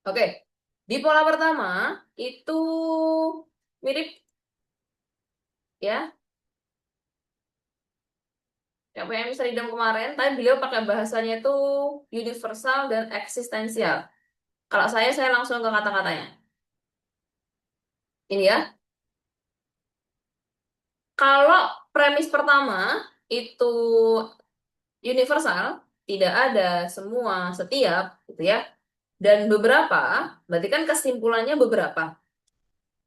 Oke, di pola pertama itu mirip ya, yang punya Mr. Idam kemarin, tapi beliau pakai bahasanya itu universal dan eksistensial. Kalau saya langsung ke kata-katanya. Ini ya, kalau premis pertama itu universal, tidak ada semua, setiap, gitu ya. Dan beberapa, berarti kan kesimpulannya beberapa.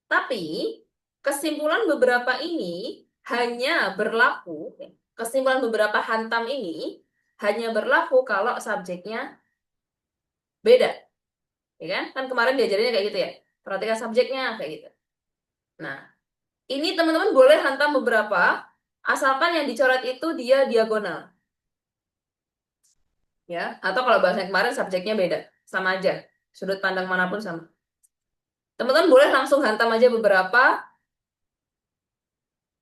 Tapi kesimpulan beberapa ini hanya berlaku, kesimpulan beberapa hantam ini hanya berlaku kalau subjeknya beda, ya kan? Kan kemarin diajarinnya kayak gitu ya. Perhatikan subjeknya kayak gitu. Nah, ini teman-teman boleh hantam beberapa, asalkan yang dicoret itu dia diagonal, ya. Atau kalau bahasa yang kemarin subjeknya beda, sama aja. Sudut pandang manapun sama. Teman-teman boleh langsung hantam aja beberapa,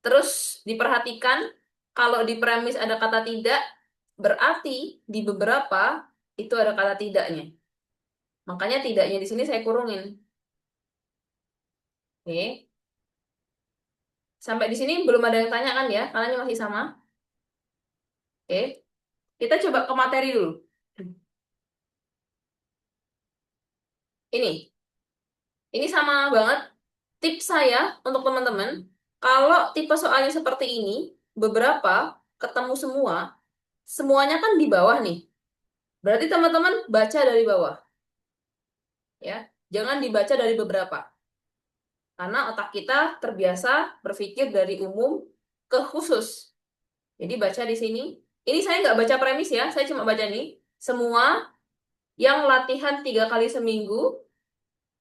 terus diperhatikan kalau di premis ada kata tidak, berarti di beberapa itu ada kata tidaknya. Makanya tidaknya di sini saya kurungin. Oke. Sampai di sini belum ada yang tanya kan ya? Karena ini masih sama. Oke. Kita coba ke materi dulu. Ini. Ini sama banget tips saya untuk teman-teman. Kalau tipe soalnya seperti ini, beberapa ketemu semua, semuanya kan di bawah nih. Berarti teman-teman baca dari bawah, ya. Jangan dibaca dari beberapa. Karena otak kita terbiasa berpikir dari umum ke khusus. Jadi baca di sini. Ini saya nggak baca premis ya, saya cuma baca nih. Semua yang latihan 3 kali seminggu,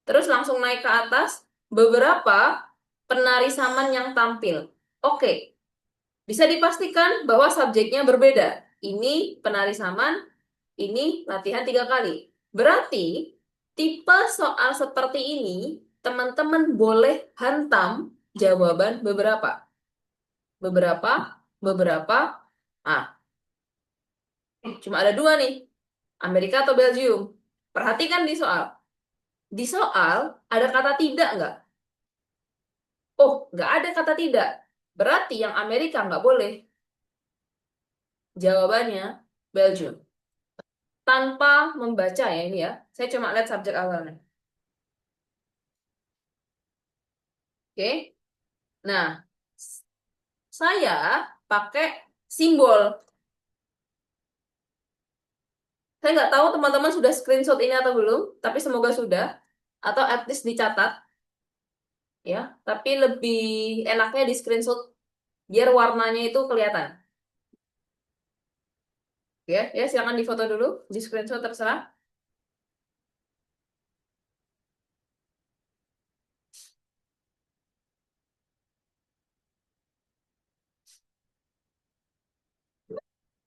terus langsung naik ke atas, beberapa penari saman yang tampil. Oke, bisa dipastikan bahwa subjeknya berbeda. Ini penari saman, ini latihan 3 kali. Berarti tipe soal seperti ini teman-teman boleh hantam jawaban beberapa. Beberapa. Ah, cuma ada dua nih. Amerika atau Belgium. Perhatikan di soal. Di soal ada kata tidak nggak? Oh, nggak ada kata tidak. Berarti yang Amerika nggak boleh. Jawabannya Belgium. Tanpa membaca ya ini ya. Saya cuma lihat subjek awalnya. Oke. Nah, saya pakai simbol. Saya nggak tahu teman-teman sudah screenshot ini atau belum, tapi semoga sudah. Atau at least dicatat. Ya, tapi lebih enaknya di screenshot biar warnanya itu kelihatan. Ya, silakan difoto dulu, di screenshot terserah.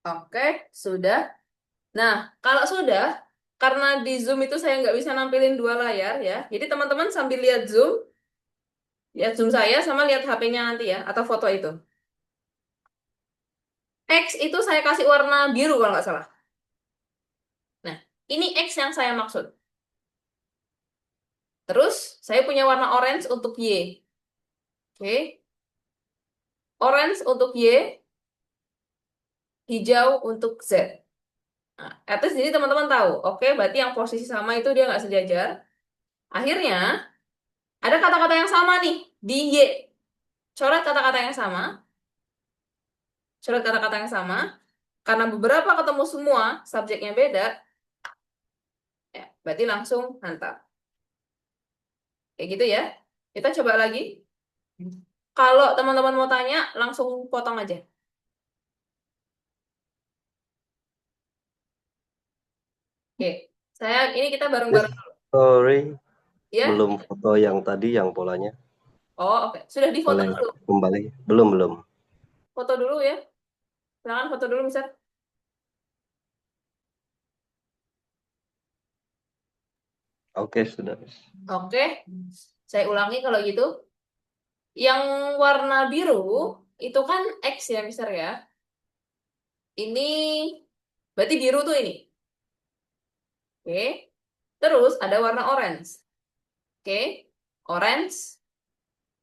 Oke, sudah. Nah, kalau sudah, karena di Zoom itu saya nggak bisa nampilin dua layar ya. Jadi teman-teman sambil lihat Zoom saya sama lihat HP-nya nanti ya, atau foto itu. X itu saya kasih warna biru kalau nggak salah. Nah, ini X yang saya maksud. Terus, saya punya warna orange untuk Y. Oke, orange untuk Y, hijau untuk Z. Nah, atas jadi teman-teman tahu, oke, berarti yang posisi sama itu dia nggak sejajar. Akhirnya, ada kata-kata yang sama nih di Y. Coret kata-kata yang sama, coret kata-kata yang sama, karena beberapa ketemu semua, subjeknya beda, ya, berarti langsung hantam. Kayak gitu ya. Kita coba lagi. Kalau teman-teman mau tanya, langsung potong aja. Oke, ini kita Yes, bareng-bareng dulu. sorry, Ya. belum foto yang tadi yang polanya. Oh, oke. Sudah difoto Boleh dulu. kembali? Belum. Foto dulu ya. Silakan foto dulu, bisa. Oke, sudah. Oke. Saya ulangi kalau gitu. Yang warna biru itu kan X ya, Mister ya. Ini berarti biru tuh ini. Oke. Terus ada warna orange. Oke, orange.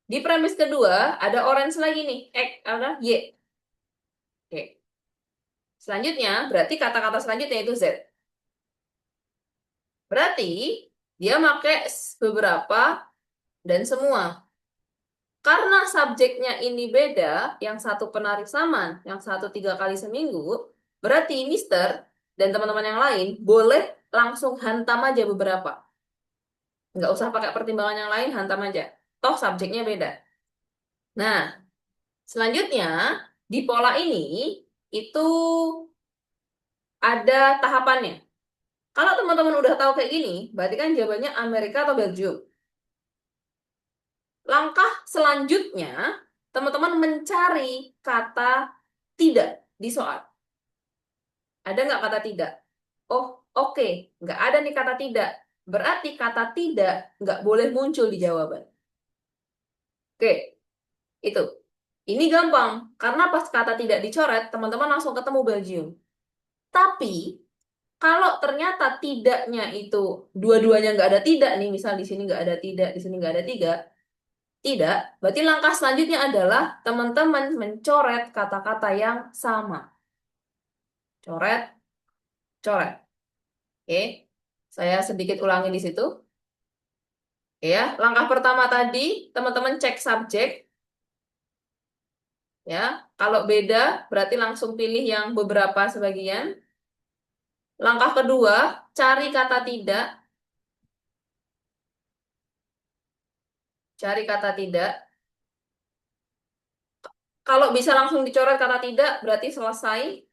Di premis kedua ada orange lagi nih. Ada Y. Oke. Selanjutnya, berarti kata-kata selanjutnya itu Z. Berarti dia pakai beberapa dan semua. Karena subjeknya ini beda, yang satu penarik saman, yang satu 3 kali seminggu, berarti Mister dan teman-teman yang lain boleh langsung hantam aja beberapa. Nggak usah pakai pertimbangan yang lain, hantam aja. Toh subjeknya beda. Nah, selanjutnya di pola ini itu ada tahapannya. Kalau teman-teman udah tahu kayak gini, berarti kan jawabannya Amerika atau Belgium. Langkah selanjutnya, teman-teman mencari kata tidak di soal. Ada nggak kata tidak? Oh, oke. Nggak ada nih kata tidak. Berarti kata tidak nggak boleh muncul di jawaban. Oke, itu. Ini gampang, karena pas kata tidak dicoret, teman-teman langsung ketemu Belgium. Tapi, kalau ternyata tidaknya itu dua-duanya nggak ada tidak nih, misal di sini nggak ada tidak, di sini nggak ada tidak, berarti langkah selanjutnya adalah teman-teman mencoret kata-kata yang sama. Coret, coret. Oke, saya sedikit ulangi di situ. Ya, langkah pertama tadi teman-teman cek subjek. Ya, kalau beda berarti langsung pilih yang beberapa sebagian. Langkah kedua, cari kata tidak, cari kata tidak. Kalau bisa langsung dicoret kata tidak, berarti selesai.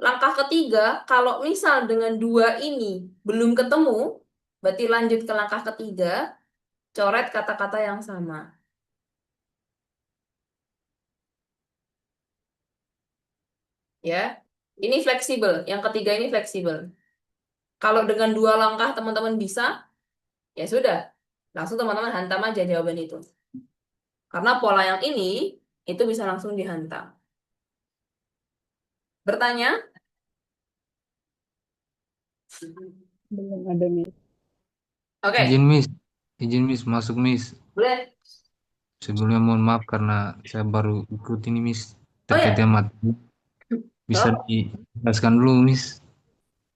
Langkah ketiga, kalau misal dengan dua ini belum ketemu, berarti lanjut ke langkah ketiga, coret kata-kata yang sama. Ya, ini fleksibel. Yang ketiga ini fleksibel. Kalau dengan dua langkah teman-teman bisa, ya sudah, langsung teman-teman hantam aja jawaban itu. Karena pola yang ini itu bisa langsung dihantam. Bertanya? Belum ada nih. Oke, Izin Miss, izin Miss masuk Miss. boleh. Sebelumnya mohon maaf karena saya baru ikut ini Miss Oh terkait ya, dengan materi. Bisa oh, dijelaskan dulu Miss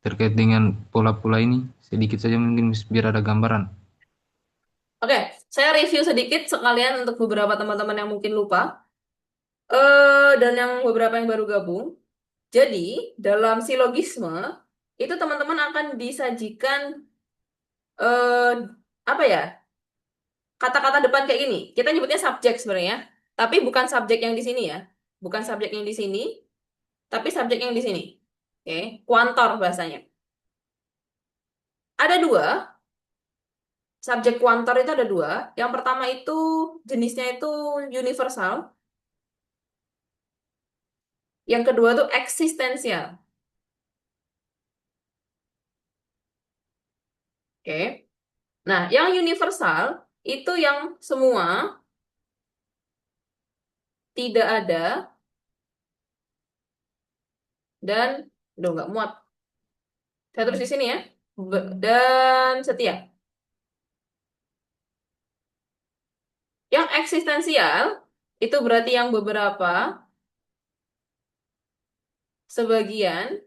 terkait dengan pola-pola ini sedikit saja mungkin Miss biar ada gambaran. oke. Saya review sedikit sekalian untuk beberapa teman-teman yang mungkin lupa. Dan yang beberapa yang baru gabung. Jadi, dalam silogisme, itu teman-teman akan disajikan eh, apa ya? Kata-kata depan kayak gini. Kita nyebutnya subjek sebenarnya, tapi bukan subjek yang di sini ya. Bukan subjek yang di sini, tapi subjek yang di sini. Oke, kuantor bahasanya. Ada dua, subjek kuantor itu ada dua. Yang pertama itu jenisnya itu universal. Yang kedua tuh eksistensial. Oke. Nah, yang universal itu yang semua tidak ada dan udah nggak muat. Saya tulis di sini ya. Dan setia. Yang eksistensial itu berarti yang beberapa, sebagian,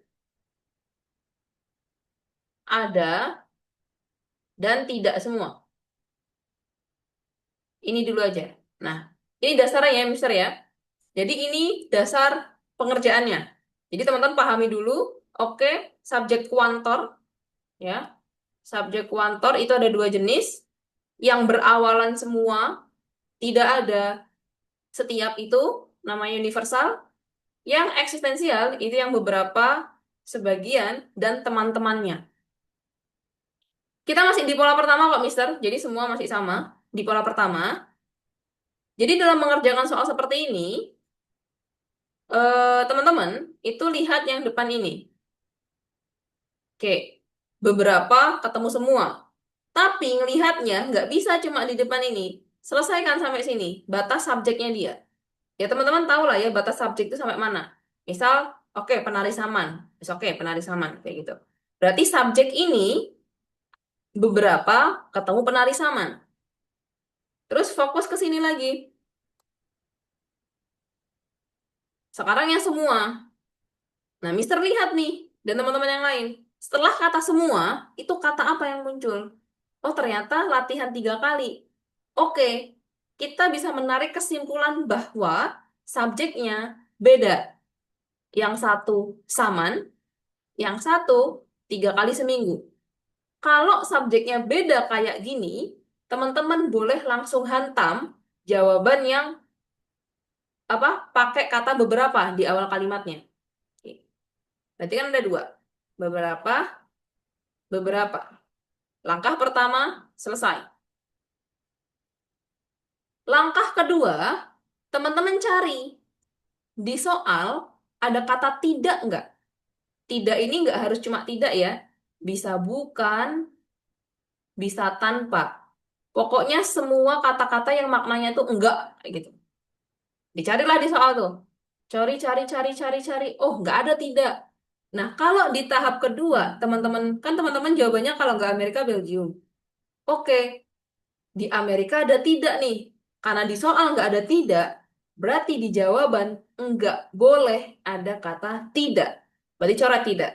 ada, dan tidak semua. Ini dulu aja. Nah, ini dasarnya ya, Mister ya. Jadi ini dasar pengerjaannya. Jadi teman-teman pahami dulu, oke, subjek kuantor, ya. Subjek kuantor itu ada dua jenis, yang berawalan semua, tidak ada setiap itu, namanya universal. Yang eksistensial itu yang beberapa, sebagian, dan teman-temannya. Kita masih di pola pertama kok, Mister. Jadi semua masih sama di pola pertama. Jadi dalam mengerjakan soal seperti ini, teman-teman itu lihat yang depan ini. Oke, beberapa ketemu semua. Tapi ngelihatnya nggak bisa cuma di depan ini. Selesaikan sampai sini, batas subjeknya dia. Ya teman-teman tahu lah ya batas subjek itu sampai mana. Misal, oke penari saman. Oke, penari saman kayak gitu. Berarti subjek ini beberapa ketemu penari saman. Terus fokus ke sini lagi. Sekarang yang semua. Nah, Mister lihat nih, dan teman-teman yang lain. Setelah kata semua, itu kata apa yang muncul? Oh, ternyata latihan 3 kali. Oke, kita bisa menarik kesimpulan bahwa subjeknya beda. Yang satu saman, yang satu 3 kali seminggu. Kalau subjeknya beda kayak gini, teman-teman boleh langsung hantam jawaban yang apa pakai kata beberapa di awal kalimatnya. Oke. Berarti kan ada dua. Beberapa, beberapa. Langkah pertama selesai. Langkah kedua, teman-teman cari di soal ada kata tidak nggak? Tidak ini nggak harus cuma tidak ya. Bisa bukan, bisa tanpa. Pokoknya semua kata-kata yang maknanya tuh enggak kayak gitu. Dicarilah di soal tuh. Cari, cari, cari, cari, cari. Oh, nggak ada tidak. Nah, kalau di tahap kedua, teman-teman, kan teman-teman jawabannya kalau nggak Amerika, Belgium. Oke, di Amerika ada tidak nih. Karena di soal nggak ada tidak, berarti di jawaban nggak boleh ada kata tidak. Berarti coret tidak.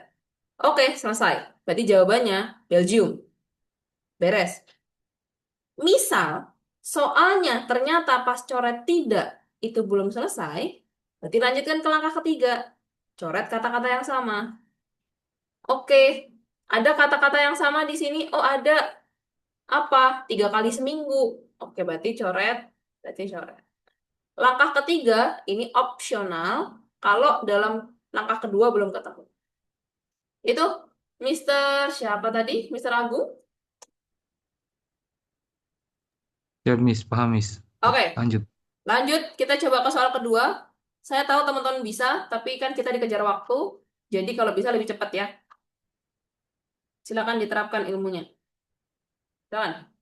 Oke, selesai. Berarti jawabannya Belgium. Beres. Misal, soalnya ternyata pas coret tidak itu belum selesai, berarti lanjutkan ke langkah ketiga. Coret kata-kata yang sama. Oke, ada kata-kata yang sama di sini. Oh, ada apa? 3 kali seminggu. Oke, berarti coret. Langkah ketiga, ini opsional kalau dalam langkah kedua belum ketemu. Itu Mister siapa tadi? Mister Agung? Siap, Miss. Paham, Miss. Oke, Lanjut. lanjut, kita coba ke soal kedua. Saya tahu teman-teman bisa, tapi kan kita dikejar waktu. Jadi kalau bisa lebih cepat ya. Silakan diterapkan ilmunya. Silakan.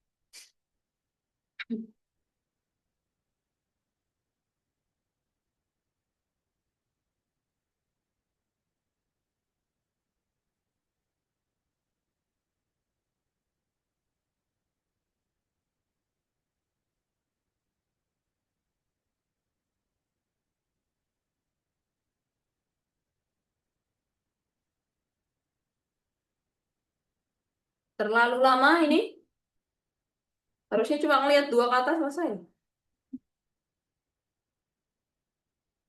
Terlalu lama ini. Harusnya cuma ngelihat 2 kata selesai.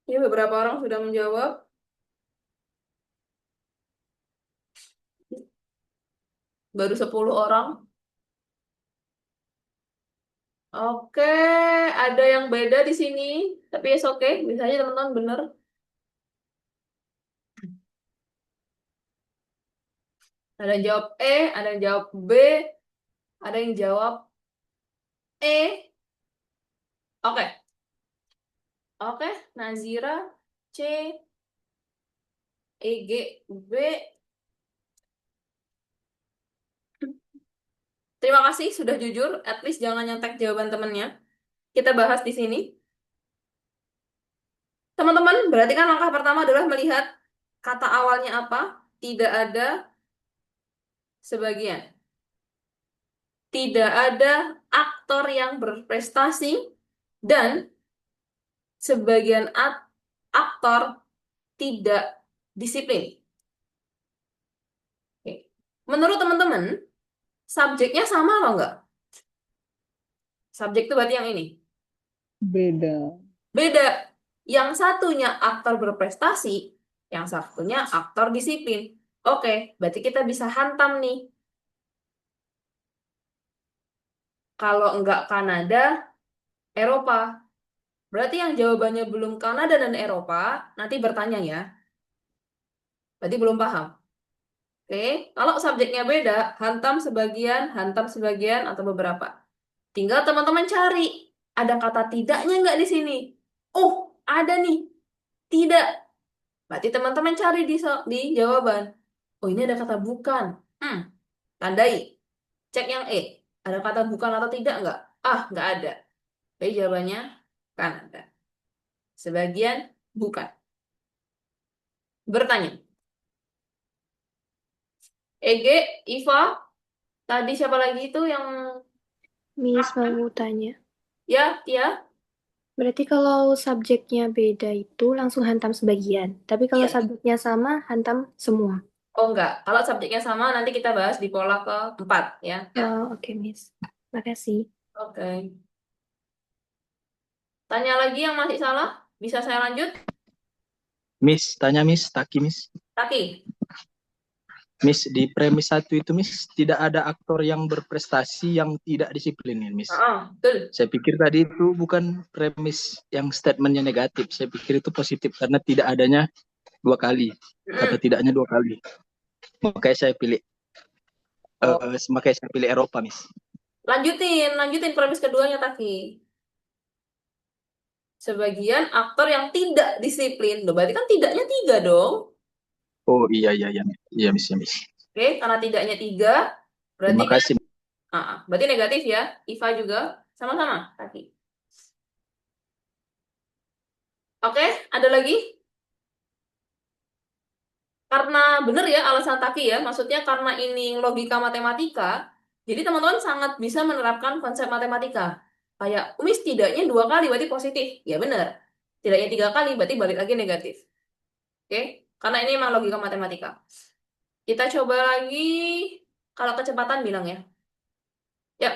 Ini beberapa orang sudah menjawab. Baru 10 orang. Oke, ada yang beda di sini. Tapi ya oke, bisa aja teman-teman bener. Ada yang jawab E, ada yang jawab B, ada yang jawab E. Oke, oke. Nazira, C, E, G, B. Terima kasih sudah jujur. At least jangan nyontek jawaban temennya. Kita bahas di sini. Teman-teman, berarti kan langkah pertama adalah melihat kata awalnya apa. Tidak ada sebagian. Tidak ada aktor yang berprestasi dan sebagian aktor tidak disiplin. Oke. Menurut teman-teman, subjeknya sama atau enggak? Subjek itu berarti yang ini. Beda. Beda. Yang satunya aktor berprestasi, yang satunya aktor disiplin. Oke, berarti kita bisa hantam nih. Kalau enggak Kanada, Eropa. Berarti yang jawabannya belum Kanada dan Eropa, nanti bertanya ya. Berarti belum paham. Oke, kalau subjeknya beda, hantam sebagian, atau beberapa. Tinggal teman-teman cari, ada kata tidaknya nggak di sini? Oh, ada nih, tidak. Berarti teman-teman cari di jawaban. Oh, ini ada kata bukan. Hmm, tandai. Cek yang E. Ada kata bukan atau tidak nggak? Ah, nggak ada. Jadi jawabannya kan ada. Sebagian bukan. Bertanya. Ege, Iva, Tadi siapa lagi itu yang Miss mau tanya. ya? Berarti kalau subjeknya beda itu langsung hantam sebagian. Tapi kalau Iya. subjeknya sama, hantam semua. Oh enggak, kalau subjeknya sama nanti kita bahas di pola keempat ya. Oh, oke, Miss. Makasih. Oke. Tanya lagi yang masih salah, bisa saya lanjut? Miss, tanya Miss, Taki Miss. Taki. Miss, di premis satu itu Miss, tidak ada aktor yang berprestasi yang tidak disiplin ya Miss. Betul. Saya pikir tadi itu bukan premis yang statementnya negatif. Saya pikir itu positif karena tidak adanya dua kali. Kata tidaknya dua kali. Makanya saya pilih Oh. makanya saya pilih Eropa Miss. Lanjutin premis keduanya Taki. Sebagian aktor yang tidak disiplin. Loh, berarti kan tidaknya 3 dong. Oh iya Miss ya Miss. Oke, karena tidaknya 3, berarti Terima kasih. berarti negatif ya. Iva juga sama-sama Taki. Oke, ada lagi? Karena benar ya alasan Taki ya, maksudnya karena ini logika matematika, jadi teman-teman sangat bisa menerapkan konsep matematika. Kayak, Umis tidaknya 2 kali berarti positif. Ya benar. Tidaknya 3 kali berarti balik lagi negatif. Oke? Karena ini memang logika matematika. Kita coba lagi, kalau kecepatan bilang ya. Ya.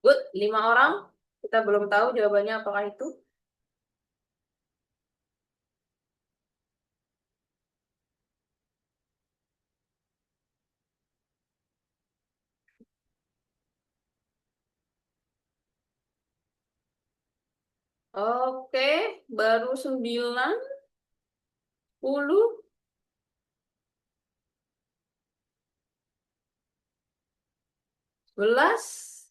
Good, 5 orang. Kita belum tahu jawabannya apakah itu. Oke, baru 9, 10, 11,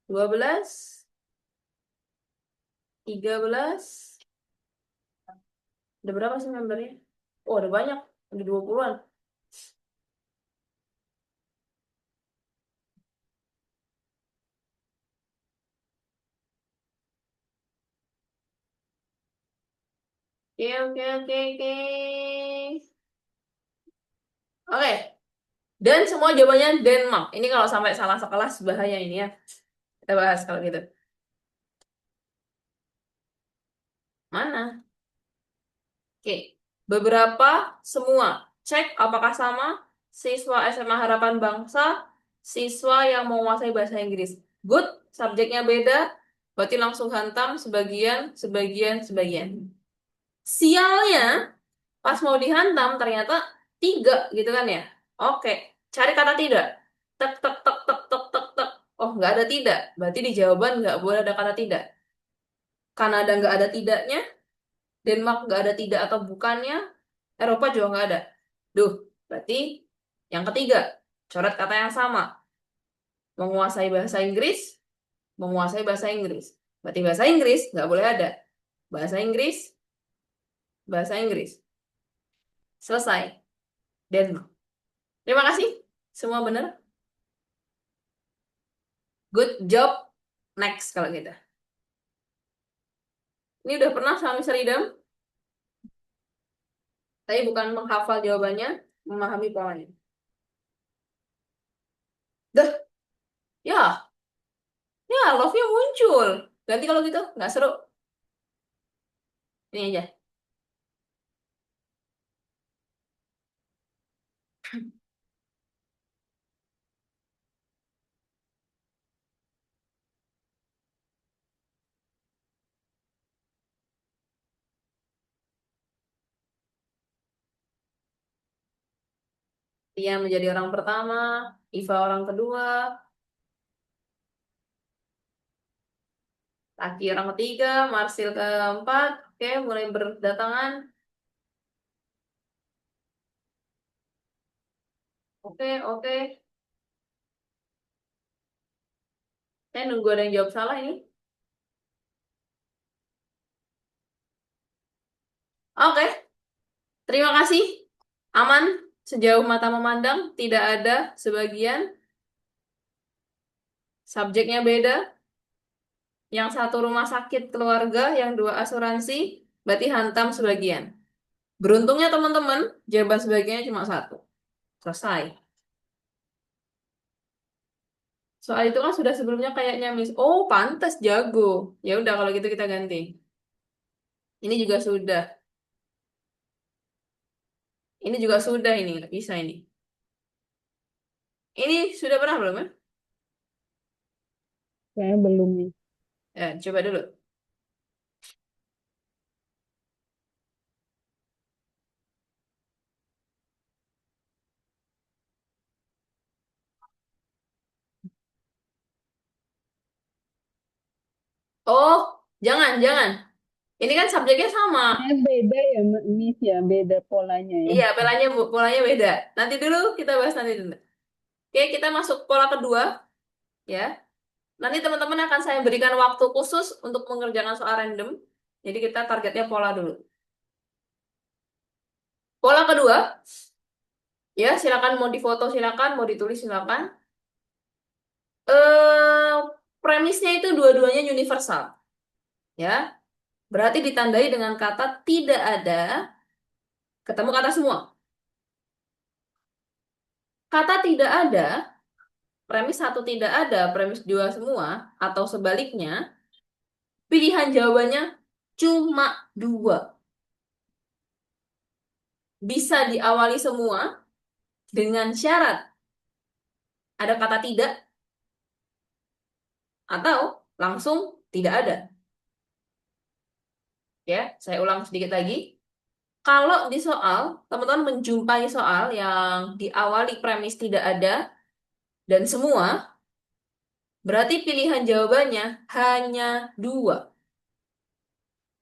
12, 13. Ada berapa sih membernya? Oh, ada banyak. Ada 20-an. Oke. Oke. Dan semua jawabannya Denmark. Ini kalau sampai salah sekelas bahaya ini ya. Kita bahas kalau gitu. Mana? Oke. Beberapa semua. Cek apakah sama siswa SMA Harapan Bangsa, siswa yang menguasai bahasa Inggris. Good, subjeknya beda, berarti langsung hantam sebagian. Sialnya, pas mau dihantam ternyata 3 gitu kan ya. Oke, cari kata tidak. Tek, tek, tek, tek, tek, tek, tek. Oh, nggak ada tidak. Berarti di jawaban nggak boleh ada kata tidak. Kanada nggak ada tidaknya, Denmark nggak ada tidak atau bukannya, Eropa juga nggak ada. Duh, berarti yang ketiga, coret kata yang sama. Menguasai bahasa Inggris, menguasai bahasa Inggris. Berarti bahasa Inggris nggak boleh ada. Bahasa Inggris, bahasa Inggris. Selesai. Denmark. Terima kasih. Semua benar. Good job. Next kalau gitu. Ini udah pernah sama Mr. Idam? Tapi bukan menghafal jawabannya, memahami polanya. Dah, ya, love-nya muncul. Ganti kalau gitu, nggak seru. Ini aja. Dia menjadi orang pertama, Iva orang kedua. Laki orang ketiga, Marsil keempat. Oke, mulai berdatangan. Oke, oke. Saya nunggu ada yang jawab salah ini. Oke, terima kasih. Aman, sejauh mata memandang, tidak ada sebagian. Subjeknya beda. Yang satu rumah sakit keluarga, yang dua asuransi, berarti hantam sebagian. Beruntungnya teman-teman, jawaban sebagiannya cuma satu. Selesai. Soal itu kan sudah sebelumnya kayaknya Miss. Oh, pantas jago. Ya udah kalau gitu kita ganti. Ini juga sudah. Ini juga sudah ini, nggak bisa ini. Ini sudah pernah belum ya? Saya belum nih. Ya, coba dulu. Oh, jangan. Ini kan subjeknya sama. Beda ya, Miss ya, beda polanya ya. Iya, polanya beda. Nanti dulu kita bahas nanti dulu. Oke, kita masuk pola kedua, ya. Nanti teman-teman akan saya berikan waktu khusus untuk mengerjakan soal random. Jadi kita targetnya pola dulu. Pola kedua, ya silakan mau difoto silakan, mau ditulis silakan. Eh, premisnya itu dua-duanya universal, ya. Berarti ditandai dengan kata tidak ada, ketemu kata semua. Kata tidak ada, premis satu tidak ada, premis dua semua, atau sebaliknya, pilihan jawabannya cuma dua. Bisa diawali semua dengan syarat ada kata tidak atau langsung tidak ada. Ya, saya ulang sedikit lagi. Kalau di soal, teman-teman menjumpai soal yang diawali premis tidak ada dan semua, berarti pilihan jawabannya hanya dua.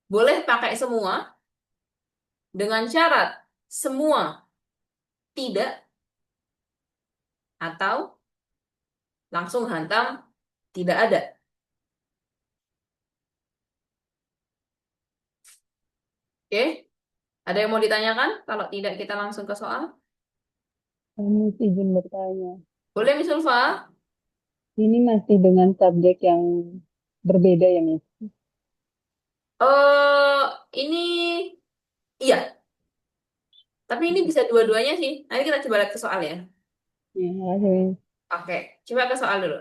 Boleh pakai semua dengan syarat semua tidak atau langsung hantam tidak ada. Oke? Ada yang mau ditanyakan? Kalau tidak, kita langsung ke soal. Miss izin bertanya. Boleh, Miss Ulfa? Ini masih dengan subjek yang berbeda ya, Miss? Ini iya, tapi ini bisa dua-duanya sih. Nanti kita coba lihat ke soal ya. Ya, makasih, Miss. Oke, coba ke soal dulu.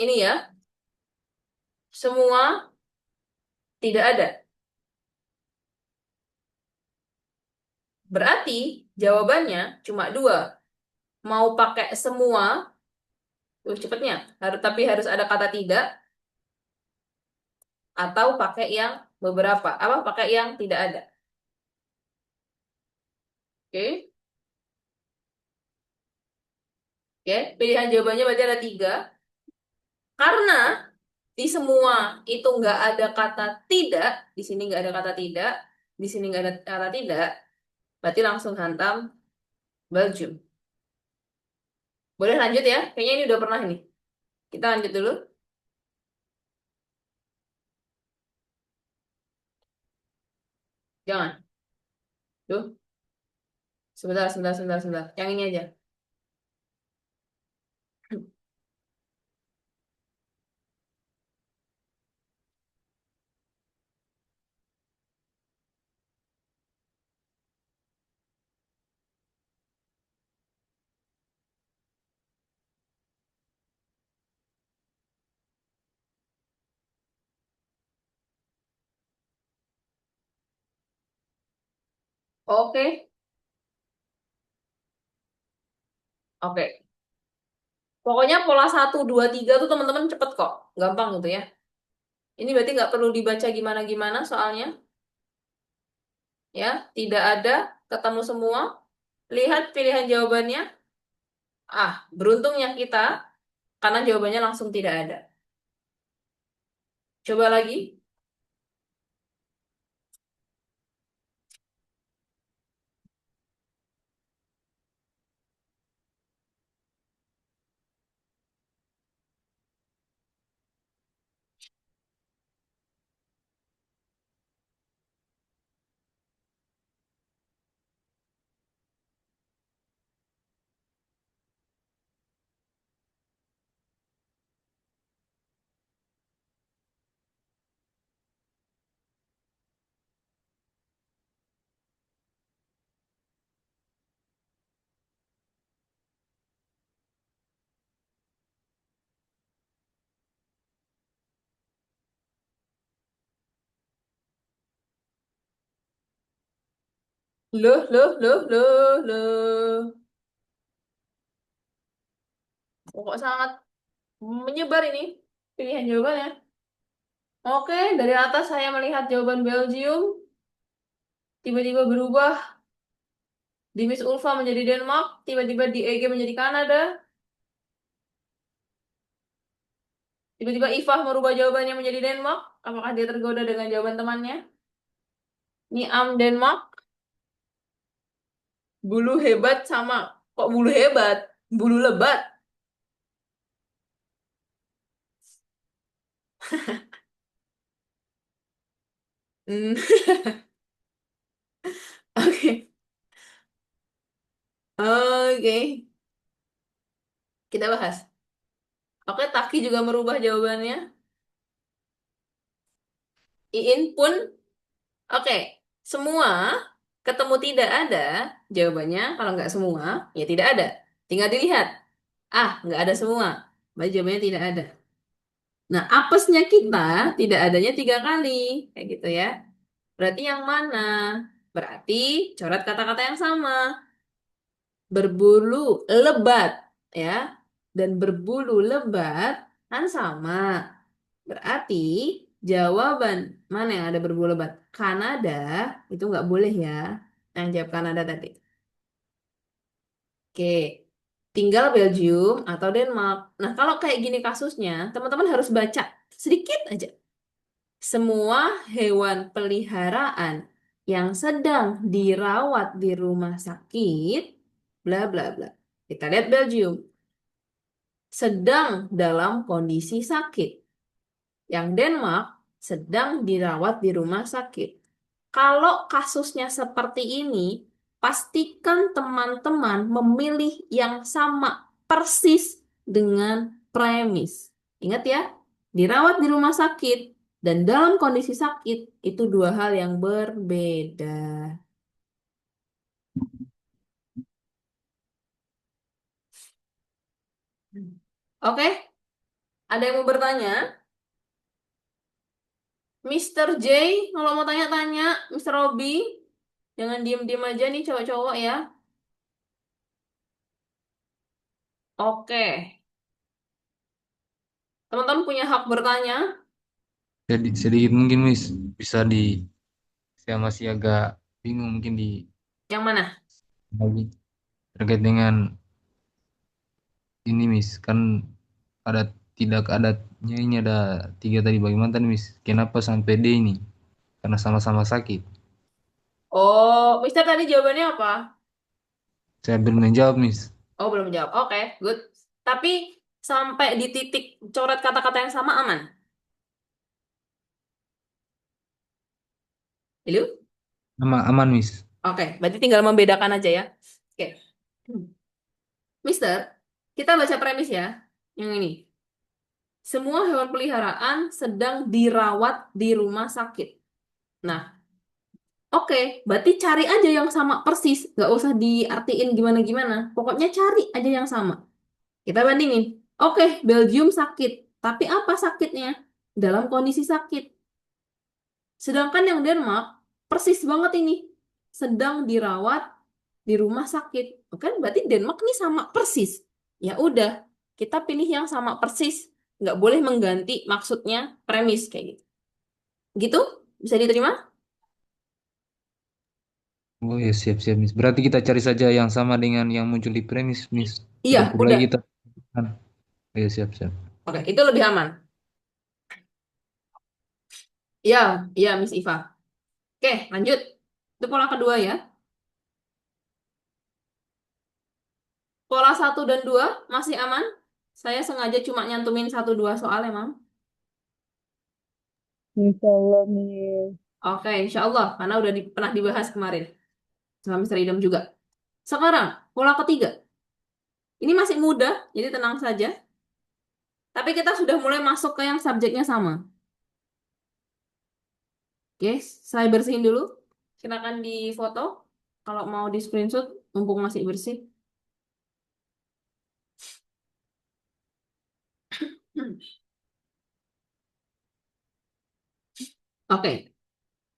Ini ya, semua tidak ada. Berarti jawabannya cuma dua. Mau pakai semua, cepetnya. Tapi harus ada kata tidak, atau pakai yang beberapa. Apa? Pakai yang tidak ada. Oke. Oke, pilihan jawabannya berarti ada tiga. Karena di semua itu nggak ada kata tidak, di sini nggak ada kata tidak, di sini nggak ada kata tidak, berarti langsung hantam Belgium. Boleh lanjut ya? Kayaknya ini udah pernah nih. Kita lanjut dulu. Jangan. Duh, sebentar. Yang ini aja. Oke, oke. Pokoknya pola 1, 2, 3 tuh teman-teman cepet kok. Gampang gitu ya. Ini berarti nggak perlu dibaca gimana-gimana soalnya. Ya, tidak ada, ketemu semua. Lihat pilihan jawabannya. Ah, beruntungnya kita Karena jawabannya langsung tidak ada. Coba lagi. Loh, loh, loh, loh, loh. Kok sangat menyebar ini pilihan jawabannya. Oke, dari atas saya melihat jawaban Belgium tiba-tiba berubah di Miss Ulfa menjadi Denmark, tiba-tiba di EG menjadi Kanada, tiba-tiba Ifah merubah jawabannya menjadi Denmark. Apakah dia tergoda dengan jawaban temannya? Niam Denmark, bulu hebat sama kok bulu hebat, bulu lebat. Hmm, Oke, oke, kita bahas. Oke, Taki juga merubah jawabannya. Iin pun, oke, semua ketemu tidak ada jawabannya. Kalau nggak semua, ya tidak ada. Tinggal dilihat. Ah, nggak ada semua. Berarti jawabannya tidak ada. Nah, apesnya kita tidak adanya 3 kali. Kayak gitu ya. Berarti yang mana? Berarti coret kata-kata yang sama. Berbulu lebat, ya. Dan berbulu lebat kan sama. Berarti jawaban mana yang ada berbulu lebat? Kanada itu nggak boleh ya. Yang jawab Kanada tadi. Oke, tinggal Belgium atau Denmark. Nah, kalau kayak gini kasusnya, teman-teman harus baca sedikit aja. Semua hewan peliharaan yang sedang dirawat di rumah sakit, bla bla bla. Kita lihat Belgium, sedang dalam kondisi sakit. Yang Denmark sedang dirawat di rumah sakit. Kalau kasusnya seperti ini, pastikan teman-teman memilih yang sama persis dengan premis. Ingat ya, dirawat di rumah sakit dan dalam kondisi sakit itu 2 hal yang berbeda. Oke, ada yang mau bertanya? Mister J, kalau mau tanya-tanya, Mister Robby, jangan diem-diem aja nih cowok-cowok ya. Oke, teman-teman punya hak bertanya. Jadi sedikit mungkin Miss bisa saya masih agak bingung mungkin Yang mana? lagi terkait dengan ini Miss kan ada tidak adatnya ini ada 3 tadi bagaimana tadi Miss? Kenapa sampai D ini? Karena sama-sama sakit. Oh, Mister tadi jawabannya apa? Saya belum menjawab Miss. Oh, belum jawab. Oke, good. Tapi sampai di titik coret kata-kata yang sama aman. Halo? Aman Miss. Oke, berarti tinggal membedakan aja ya. Oke. Mister, kita baca premis ya. Yang ini. Semua hewan peliharaan sedang dirawat di rumah sakit. Nah, oke, berarti cari aja yang sama persis. Nggak usah diartiin gimana-gimana. Pokoknya cari aja yang sama. Kita bandingin. Oke, Belgium sakit. Tapi apa sakitnya? Dalam kondisi sakit. Sedangkan yang Denmark persis banget ini. Sedang dirawat di rumah sakit. Oke, berarti Denmark ini sama persis. Ya udah, kita pilih yang sama persis. Nggak boleh mengganti maksudnya premis kayak gitu. Gitu? Bisa diterima? Oh ya siap-siap Miss. Berarti kita cari saja yang sama dengan yang muncul di premis Miss. Iya, Tidak perlu udah. lagi kita. Iya, siap, siap. Oke, itu lebih aman. Iya, iya Miss Iva. Oke, lanjut. Itu pola kedua ya. Pola 1 dan 2 masih aman. Saya sengaja cuma nyantumin 1-2 soal emang. Insya Allah nih. Oke, insya Allah. Karena udah pernah dibahas kemarin. Sama Mr. Idam juga. Sekarang, pola ketiga. Ini masih mudah, jadi tenang saja. Tapi kita sudah mulai masuk ke yang subjeknya sama. Oke, saya bersihin dulu. Silakan difoto. Kalau mau di screenshot, mumpung masih bersih. Oke,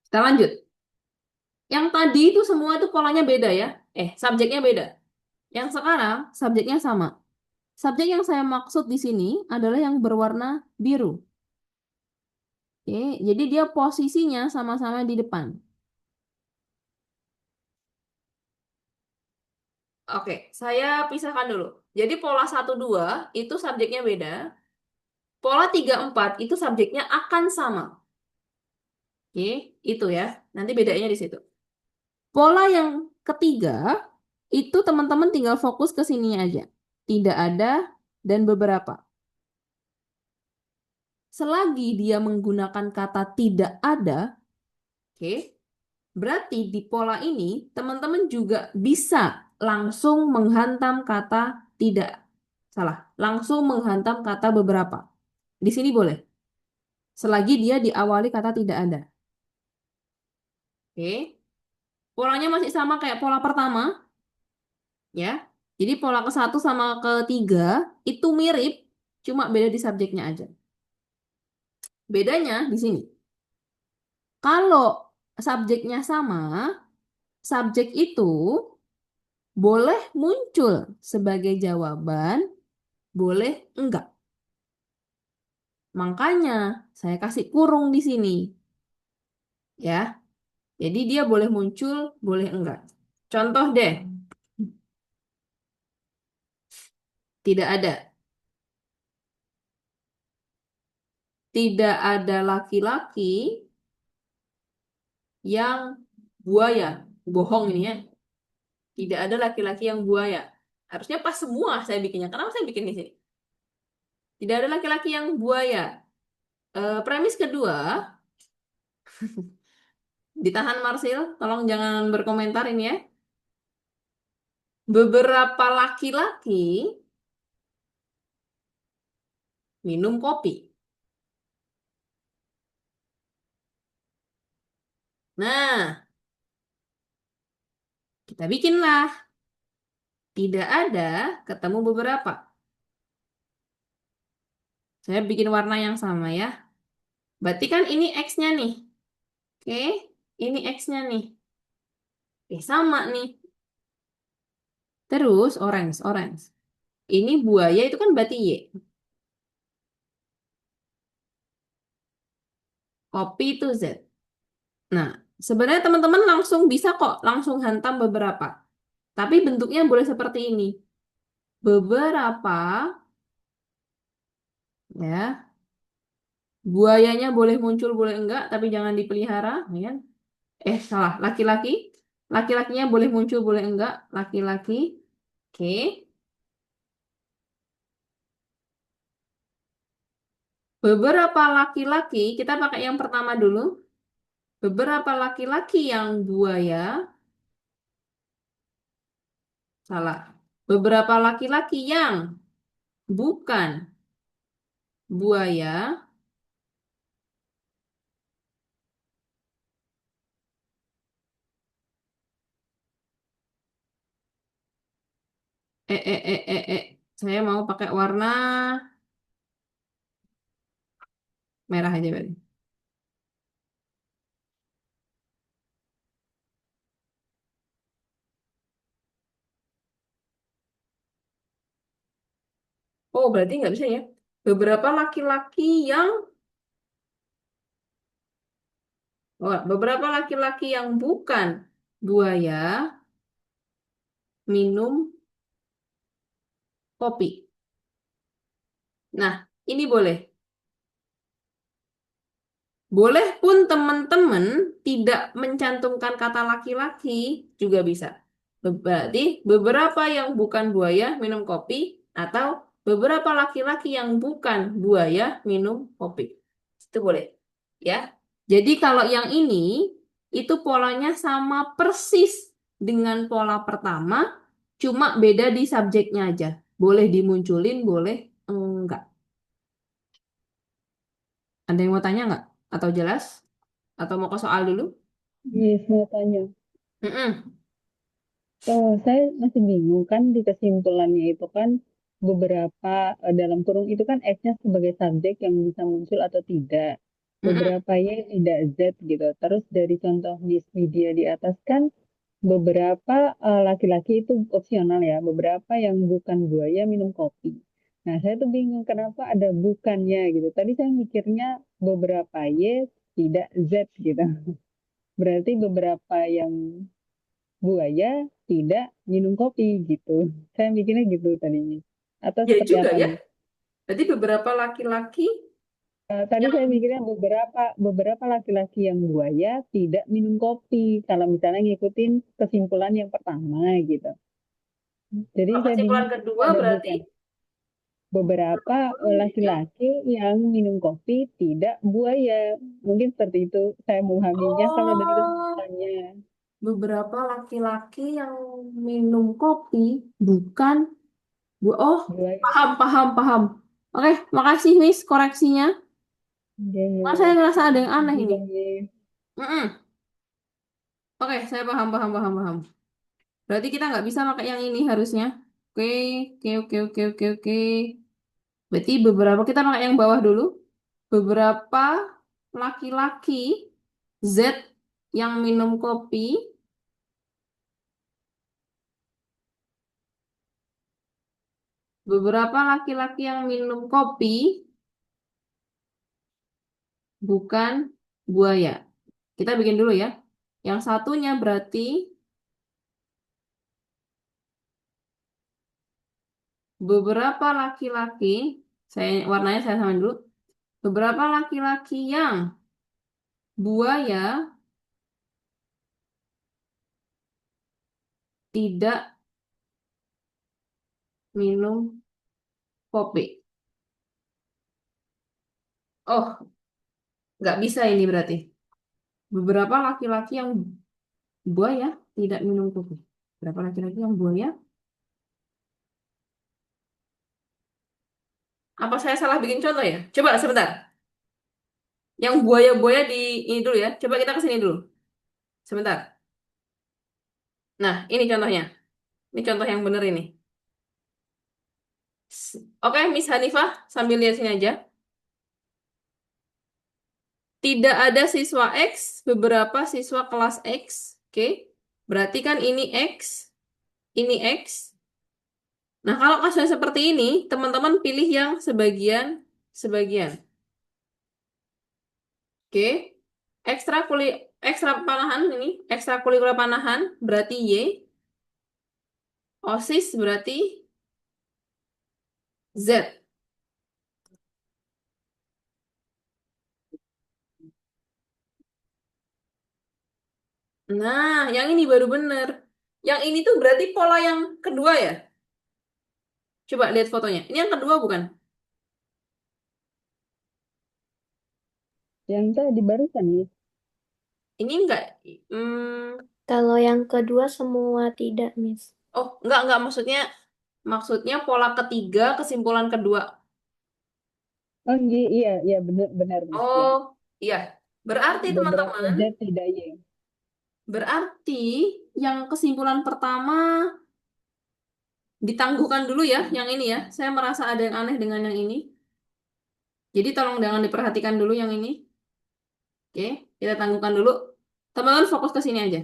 kita lanjut. Yang tadi itu semua itu polanya beda ya. Subjeknya beda. Yang sekarang subjeknya sama. Subjek yang saya maksud di sini adalah yang berwarna biru. Oke, jadi dia posisinya sama-sama di depan. Oke, saya pisahkan dulu. Jadi pola 1-2 itu subjeknya beda. Pola 3-4 itu subjeknya akan sama. Oke, itu ya. Nanti bedanya di situ. Pola yang ketiga itu teman-teman tinggal fokus ke sini aja. Tidak ada dan beberapa. Selagi dia menggunakan kata tidak ada, oke, berarti di pola ini teman-teman juga bisa langsung menghantam kata tidak. Salah, langsung menghantam kata beberapa. Di sini boleh. Selagi dia diawali kata tidak ada. Oke. Polanya masih sama kayak pola pertama, ya. Jadi pola ke-1 sama ke-3 itu mirip, cuma beda di subjeknya aja. Bedanya di sini. Kalau subjeknya sama, subjek itu boleh muncul sebagai jawaban, boleh enggak. Makanya saya kasih kurung di sini. Ya. Jadi dia boleh muncul, boleh enggak. Contoh deh. Tidak ada. Tidak ada laki-laki yang buaya. Bohong ini ya. Tidak ada laki-laki yang buaya. Harusnya pas semua saya bikinnya. Kenapa saya bikin di sini? Tidak ada laki-laki yang buaya. Premis kedua, ditahan Marsil, tolong jangan berkomentar ini ya. Beberapa laki-laki minum kopi. Nah, kita bikinlah. Tidak ada, ketemu beberapa. Saya bikin warna yang sama ya. Berarti kan ini X-nya nih. Oke, ini X-nya nih. Sama nih. Terus orange, orange. Ini buaya itu kan berarti Y. Kopi itu Z. Nah, sebenarnya teman-teman langsung bisa kok langsung hantam beberapa. Tapi bentuknya boleh seperti ini. Beberapa, ya. Buayanya boleh muncul, boleh enggak, tapi jangan dipelihara. Ya. Salah. Laki-laki. Laki-lakinya boleh muncul, boleh enggak. Laki-laki. Oke. Beberapa laki-laki, kita pakai yang pertama dulu. Beberapa laki-laki yang buaya, salah. Beberapa laki-laki yang bukan buaya, saya mau pakai warna merah aja berarti. Oh, berarti nggak bisa ya. Beberapa laki-laki yang, beberapa laki-laki yang bukan buaya minum kopi. Nah, ini boleh. Boleh pun teman-teman tidak mencantumkan kata laki-laki juga bisa. Berarti beberapa yang bukan buaya minum kopi atau beberapa laki-laki yang bukan buaya minum kopi. Itu boleh. Ya. Jadi kalau yang ini itu polanya sama persis dengan pola pertama, cuma beda di subjeknya aja. Boleh dimunculin, boleh enggak. Ada yang mau tanya nggak? Atau jelas? Atau mau ke soal dulu? Yes, mau tanya. Mm-mm. Saya masih bingung kan di kesimpulannya itu kan beberapa dalam kurung itu kan X-nya sebagai subjek yang bisa muncul atau tidak. Mm-mm. Beberapa Y tidak Z gitu. Terus dari contoh di video di atas kan beberapa laki-laki itu opsional ya. Beberapa yang bukan buaya minum kopi. Nah, saya tuh bingung kenapa ada bukannya gitu. Tadi saya mikirnya beberapa Y tidak Z gitu. Berarti beberapa yang buaya tidak minum kopi gitu. Saya mikirnya gitu tadinya. Atau Ya seperti juga apa ya. nih? Jadi beberapa laki-laki Tadi yang saya mikirnya beberapa laki-laki yang buaya tidak minum kopi. Kalau misalnya ngikutin kesimpulan yang pertama gitu. Jadi kalau saya bingung kesimpulan kenapa kedua ada berarti bukan. Beberapa yang laki-laki yang minum kopi tidak buaya. Mungkin seperti itu saya memahaminya kalau dari oh kesimpulannya beberapa laki-laki yang minum kopi bukan oh buaya. paham paham paham. Oke, makasih Miss koreksinya. Ya, ya. Mas saya ngerasa ada yang Terima aneh ini. kasih. Mm-mm. Oke, saya paham paham paham paham. Berarti kita nggak bisa pakai yang ini harusnya. Oke, oke, oke, oke, oke, oke. Berarti beberapa kita pakai yang bawah dulu. Beberapa laki-laki Z yang minum kopi, beberapa laki-laki yang minum kopi bukan buaya. Kita bikin dulu ya. Yang satunya berarti beberapa laki-laki, warnanya saya samain dulu. Beberapa laki-laki yang buaya tidak minum kopi. Oh, nggak bisa ini berarti. Beberapa laki-laki yang buaya tidak minum kopi. Berapa laki-laki yang buaya? Apa saya salah bikin contoh ya? Coba sebentar. Yang buaya-buaya di ini dulu ya. Coba kita ke sini dulu. Sebentar. Nah, ini contohnya. Ini contoh yang benar ini. Oke, Miss Hanifah, sambil lihat sini aja. Tidak ada siswa X, beberapa siswa kelas X. Oke. Berarti kan ini X, ini X. Nah, kalau kasusnya seperti ini, teman-teman pilih yang sebagian. Oke. Ekstra panahan ini, ekstrakurikuler panahan berarti Y. OSIS berarti Z. Nah, yang ini baru bener. Yang ini tuh berarti pola yang kedua ya? Coba lihat fotonya. Ini yang kedua bukan? Yang tadi barusan nih. Ini enggak. Hmm, Kalau yang kedua semua tidak, Miss. oh, enggak maksudnya pola ketiga kesimpulan kedua. Oh iya, iya, iya benar benar Mas ya. Oh, iya. Berarti Beberapa teman-teman, Z tidak Y. berarti yang kesimpulan pertama ditangguhkan dulu ya, yang ini ya. Saya merasa ada yang aneh dengan yang ini. Jadi tolong jangan diperhatikan dulu yang ini. Oke, kita tangguhkan dulu. Teman-teman fokus ke sini aja.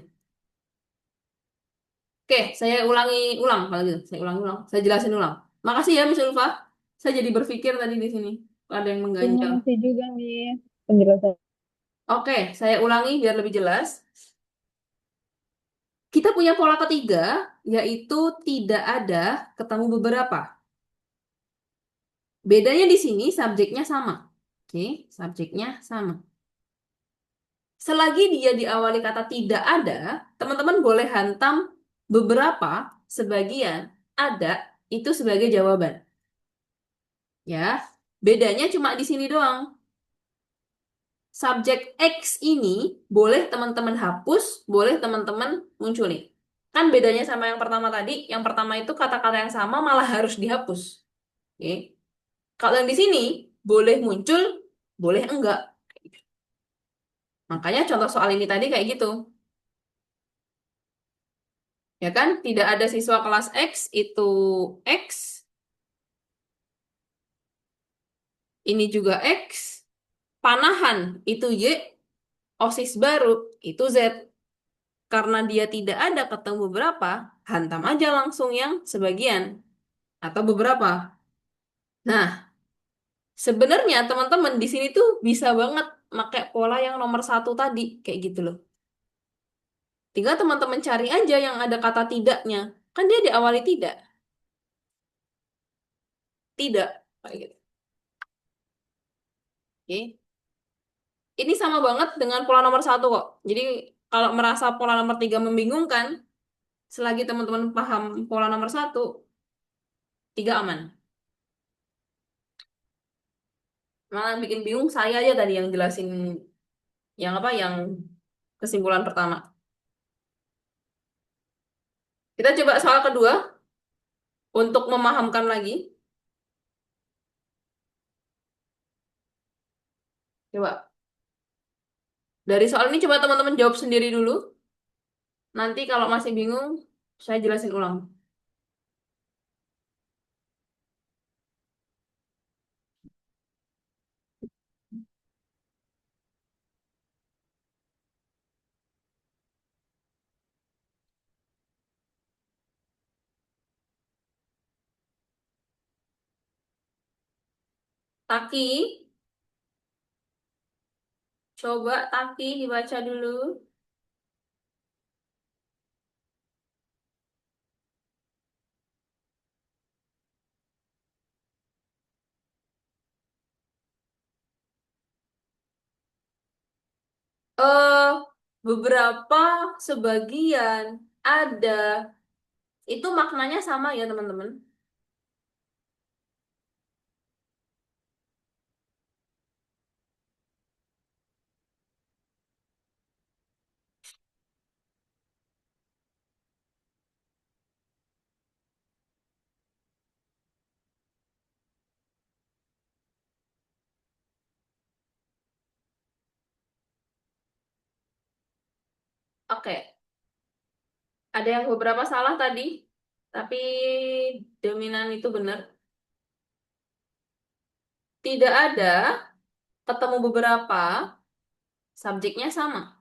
Oke, saya ulang kalau gitu. Saya ulang. Saya jelasin ulang. Makasih ya, Miss Ulfa. Saya jadi berpikir tadi di sini. Ada yang Terima mengganjal. kasih juga nih penjelasan. Oke, saya ulangi biar lebih jelas. Kita punya pola ketiga, yaitu tidak ada ketemu beberapa. Bedanya di sini subjeknya sama. Oke, subjeknya sama. Selagi dia diawali kata tidak ada, teman-teman boleh hantam beberapa, sebagian, ada, itu sebagai jawaban. Ya, bedanya cuma di sini doang. Subjek X ini boleh teman-teman hapus, boleh teman-teman munculin. Kan bedanya sama yang pertama tadi, yang pertama itu kata-kata yang sama malah harus dihapus. Oke. Kalau yang di sini boleh muncul, boleh enggak. Makanya contoh soal ini tadi kayak gitu. Ya kan? Tidak ada siswa kelas X itu X, ini juga X, panahan itu Y, OSIS baru itu Z. Karena dia tidak ada ketemu beberapa, hantam aja langsung yang sebagian atau beberapa. Nah, sebenarnya teman-teman di sini tuh bisa banget pakai pola yang nomor satu tadi, kayak gitu loh. Tinggal teman-teman cari aja yang ada kata tidaknya. Kan dia diawali tidak. Tidak. Kayak gitu. Oke. Ini sama banget dengan pola nomor satu kok. Jadi kalau merasa pola nomor tiga membingungkan, selagi teman-teman paham pola nomor satu, tiga aman. Malah yang bikin bingung saya aja tadi yang jelasin yang apa yang kesimpulan pertama. Kita coba soal kedua untuk memahamkan lagi. Coba. Dari soal ini coba teman-teman jawab sendiri dulu. Nanti kalau masih bingung, saya jelasin ulang. Taki, coba Taki dibaca dulu. Eh, beberapa, sebagian, ada. Itu maknanya sama ya, teman-teman. Oke, ada yang beberapa salah tadi, tapi dominan itu benar. Tidak ada, ketemu beberapa, subjeknya sama.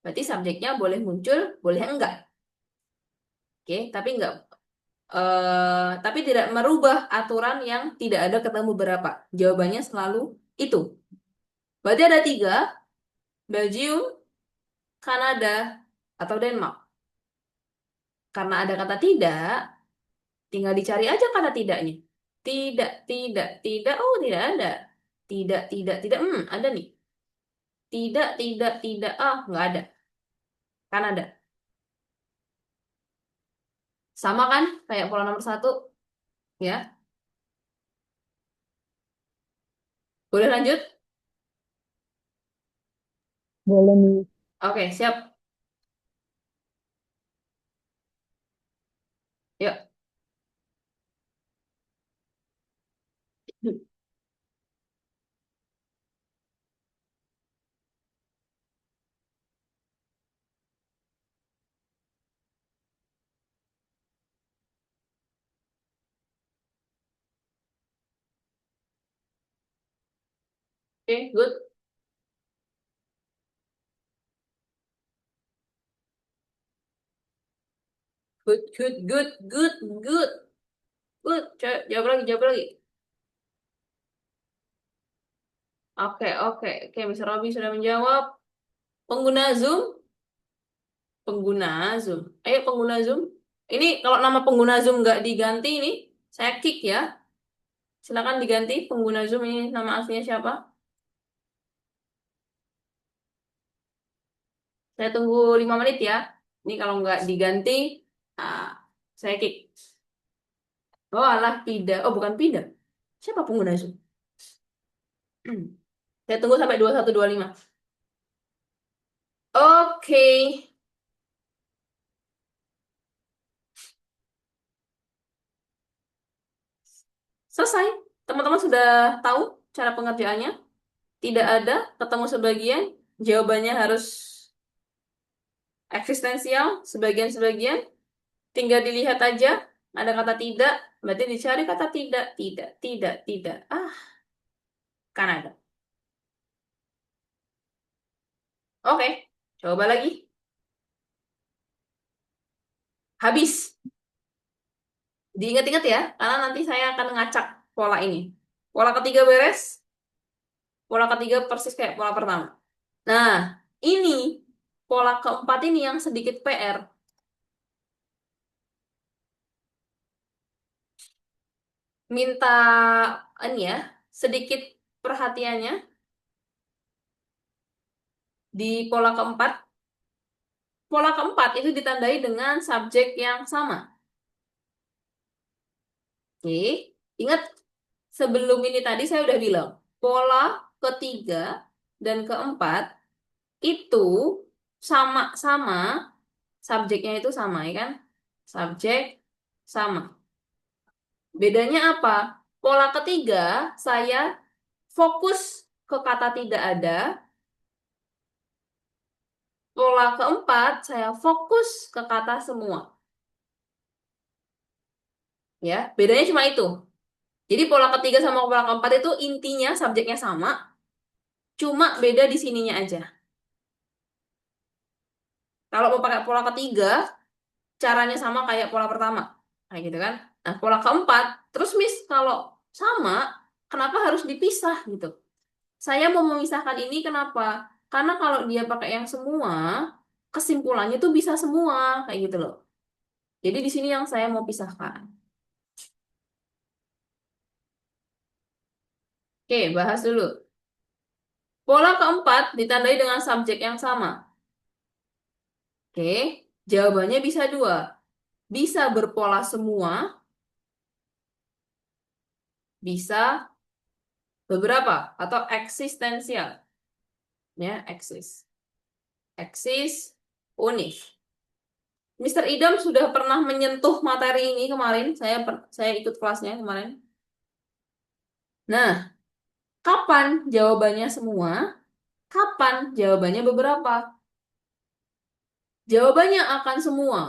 Berarti subjeknya boleh muncul, boleh enggak. Oke, tapi tidak merubah aturan yang tidak ada ketemu beberapa. Jawabannya selalu itu. Berarti ada tiga, Belgium, Kanada, atau Denmark. Karena ada kata tidak, tinggal dicari aja kata tidaknya. Tidak, tidak, tidak, oh tidak ada. Tidak, tidak, tidak, ada nih. Tidak, tidak, tidak, nggak ada. Kanada. Sama kan, kayak pola nomor satu, ya. Boleh lanjut? Boleh nih. Oke, siap. Yuk. Oke, good. Good, good, good, good, good. Good. Jawab lagi, jawab lagi. Oke, oke, oke. Mr. Robby sudah menjawab. Pengguna Zoom, pengguna Zoom. Ayo pengguna Zoom. Ini kalau nama pengguna Zoom nggak diganti ini, saya kick ya. Silakan diganti pengguna Zoom ini nama aslinya siapa? Saya tunggu 5 menit ya. Ini kalau nggak diganti, ah, saya kick. Oh alah, Pida. Oh bukan Pida. Siapa pengguna Zoom? Saya tunggu sampai 21.25. Oke. Selesai. Teman-teman sudah tahu cara pengerjaannya? Tidak ada, ketemu sebagian, jawabannya harus eksistensial, sebagian-sebagian. Tinggal dilihat aja, ada kata tidak, berarti dicari kata tidak, tidak, tidak, tidak. Ah, kan ada. Oke, coba lagi. Habis. Diingat-ingat ya, karena nanti saya akan ngacak pola ini. Pola ketiga beres, pola ketiga persis kayak pola pertama. Nah, ini pola keempat ini yang sedikit PR. Minta ini ya, sedikit perhatiannya di pola keempat. Pola keempat itu ditandai dengan subjek yang sama. Oke, ingat sebelum ini tadi saya udah bilang, pola ketiga dan keempat itu sama-sama, subjeknya itu sama ya kan? Subjek sama. Bedanya apa? Pola ketiga saya fokus ke kata tidak ada. Pola keempat saya fokus ke kata semua. Ya, bedanya cuma itu. Jadi pola ketiga sama pola keempat itu intinya subjeknya sama, cuma beda di sininya aja. Kalau mau pakai pola ketiga, caranya sama kayak pola pertama. Kayak gitu kan. Nah, pola keempat, terus Miss, kalau sama, kenapa harus dipisah gitu? Saya mau memisahkan ini kenapa? Karena kalau dia pakai yang semua, kesimpulannya tuh bisa semua, kayak gitu loh. Jadi di sini yang saya mau pisahkan. Oke, bahas dulu. Pola keempat ditandai dengan subjek yang sama. Oke, jawabannya bisa dua. Bisa berpola semua, bisa beberapa atau eksistensial. Ya, eksis, unik. Mr. Idam sudah pernah menyentuh materi ini kemarin. Saya ikut kelasnya kemarin. Nah, kapan jawabannya semua? Kapan jawabannya beberapa? Jawabannya akan semua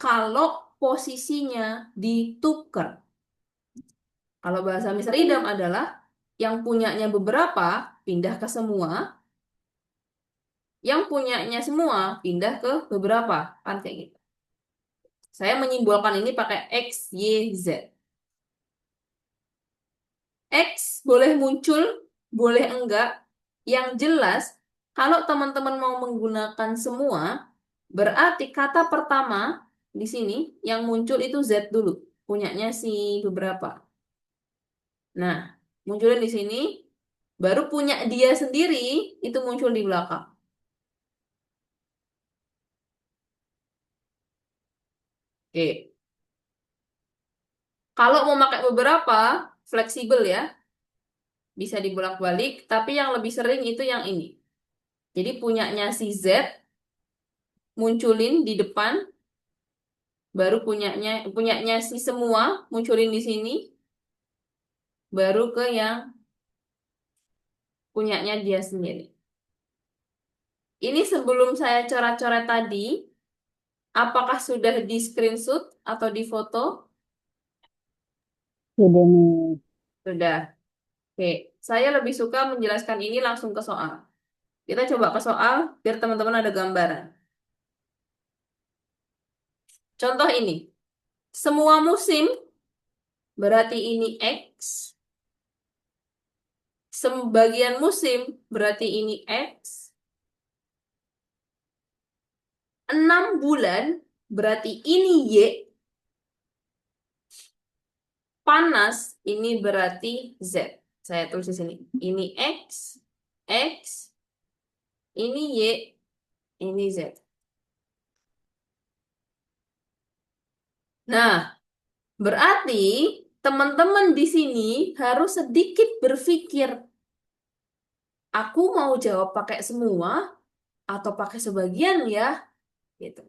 kalau posisinya ditukar. Kalau bahasa Mr. Idam adalah yang punyanya beberapa pindah ke semua, yang punyanya semua pindah ke beberapa. Kan kayak gitu. Saya menyimbolkan ini pakai X, Y, Z. X boleh muncul, boleh enggak. Yang jelas, kalau teman-teman mau menggunakan semua, berarti kata pertama di sini yang muncul itu Z dulu. Punyanya si beberapa. Nah, munculin di sini, baru punya dia sendiri, itu muncul di belakang. Oke. Kalau mau pakai beberapa, fleksibel ya. Bisa dibolak-balik, tapi yang lebih sering itu yang ini. Jadi punyanya si Z, munculin di depan, baru punyanya si semua, munculin di sini, baru ke yang punyanya dia sendiri. Ini sebelum saya coret-coret tadi, apakah sudah di screenshot atau di foto? Sudah nih. Sudah. Oke, saya lebih suka menjelaskan ini langsung ke soal. Kita coba ke soal biar teman-teman ada gambaran. Contoh ini. Semua musim berarti ini X. Sebagian musim berarti ini X. 6 bulan berarti ini Y. Panas Ini berarti Z. Saya tulis di sini. Ini X, X, ini Y, ini Z. Nah, berarti teman-teman di sini harus sedikit berpikir. Aku mau jawab pakai semua atau pakai sebagian ya? Gitu.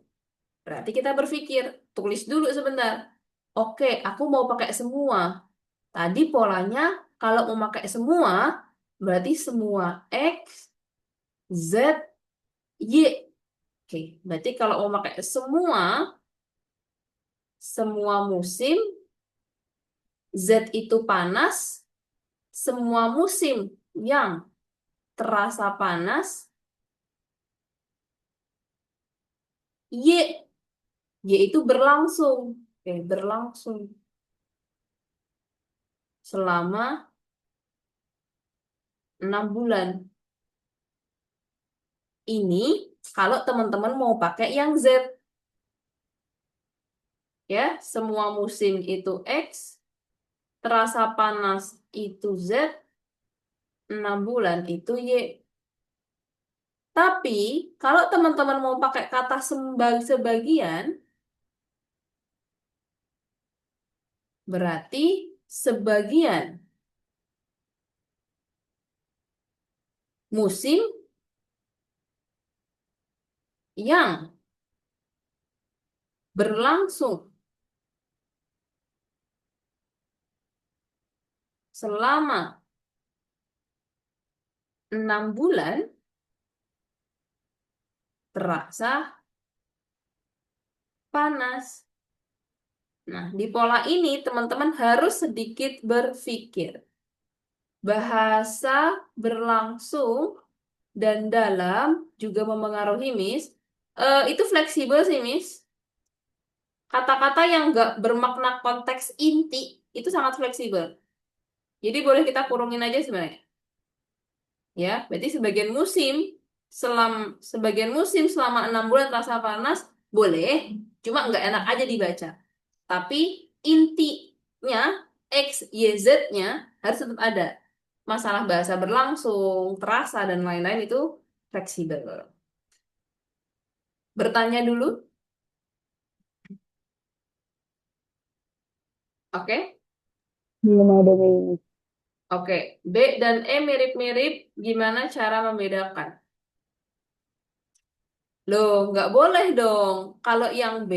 Berarti kita berpikir, tulis dulu sebentar. Oke, aku mau pakai semua. Tadi polanya kalau mau pakai semua, berarti semua X, Z, Y. Oke, berarti kalau mau pakai semua musim, Z itu panas, semua musim yang terasa panas, Y, Y itu berlangsung. Oke, berlangsung selama 6 bulan. Ini kalau teman-teman mau pakai yang Z. Ya, semua musim itu X, terasa panas itu Z, 6 bulan itu Y. Tapi kalau teman-teman mau pakai kata sebagian, berarti sebagian musim yang berlangsung selama 6 bulan terasa panas. Nah, di pola ini teman-teman harus sedikit berpikir. Bahasa berlangsung dan dalam juga memengaruhi, Miss. Itu fleksibel sih, Miss. Kata-kata yang nggak bermakna konteks inti itu sangat fleksibel. Jadi boleh kita kurungin aja sebenarnya. Ya, berarti sebagian musim selama 6 bulan terasa panas boleh, cuma nggak enak aja dibaca. Tapi intinya X, Y, Z-nya harus tetap ada. Masalah bahasa berlangsung, terasa, dan lain-lain itu fleksibel. Bertanya dulu, oke? Belum ada nih. Oke, B dan E mirip-mirip, gimana cara membedakan? Loh, nggak boleh dong. Kalau yang B,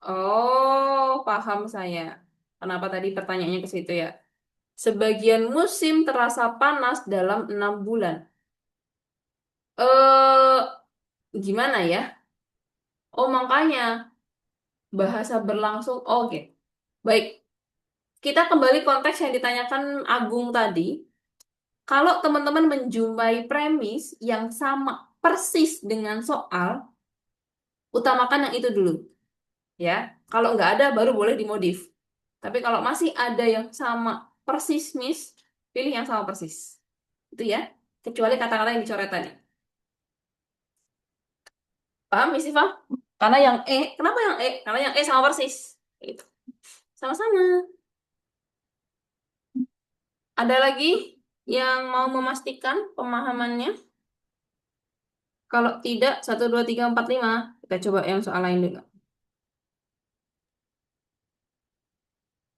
oh, paham saya. Kenapa tadi pertanyaannya ke situ ya? Sebagian musim terasa panas dalam 6 bulan. Eh, gimana ya? Oh, makanya bahasa berlangsung. Oke, baik. Kita kembali konteks yang ditanyakan Agung tadi. Kalau teman-teman menjumpai premis yang sama persis dengan soal, utamakan yang itu dulu. Ya, kalau nggak ada baru boleh dimodif. Tapi kalau masih ada yang sama persis, Miss, pilih yang sama persis. Itu ya, kecuali kata-kata yang dicoret tadi. Paham, Miss Iva? Karena yang E, kenapa yang E? Karena yang E sama persis. Gitu. Sama-sama. Ada lagi yang mau memastikan pemahamannya? Kalau tidak, 1, 2, 3, 4, 5. Kita coba yang soal lain dulu.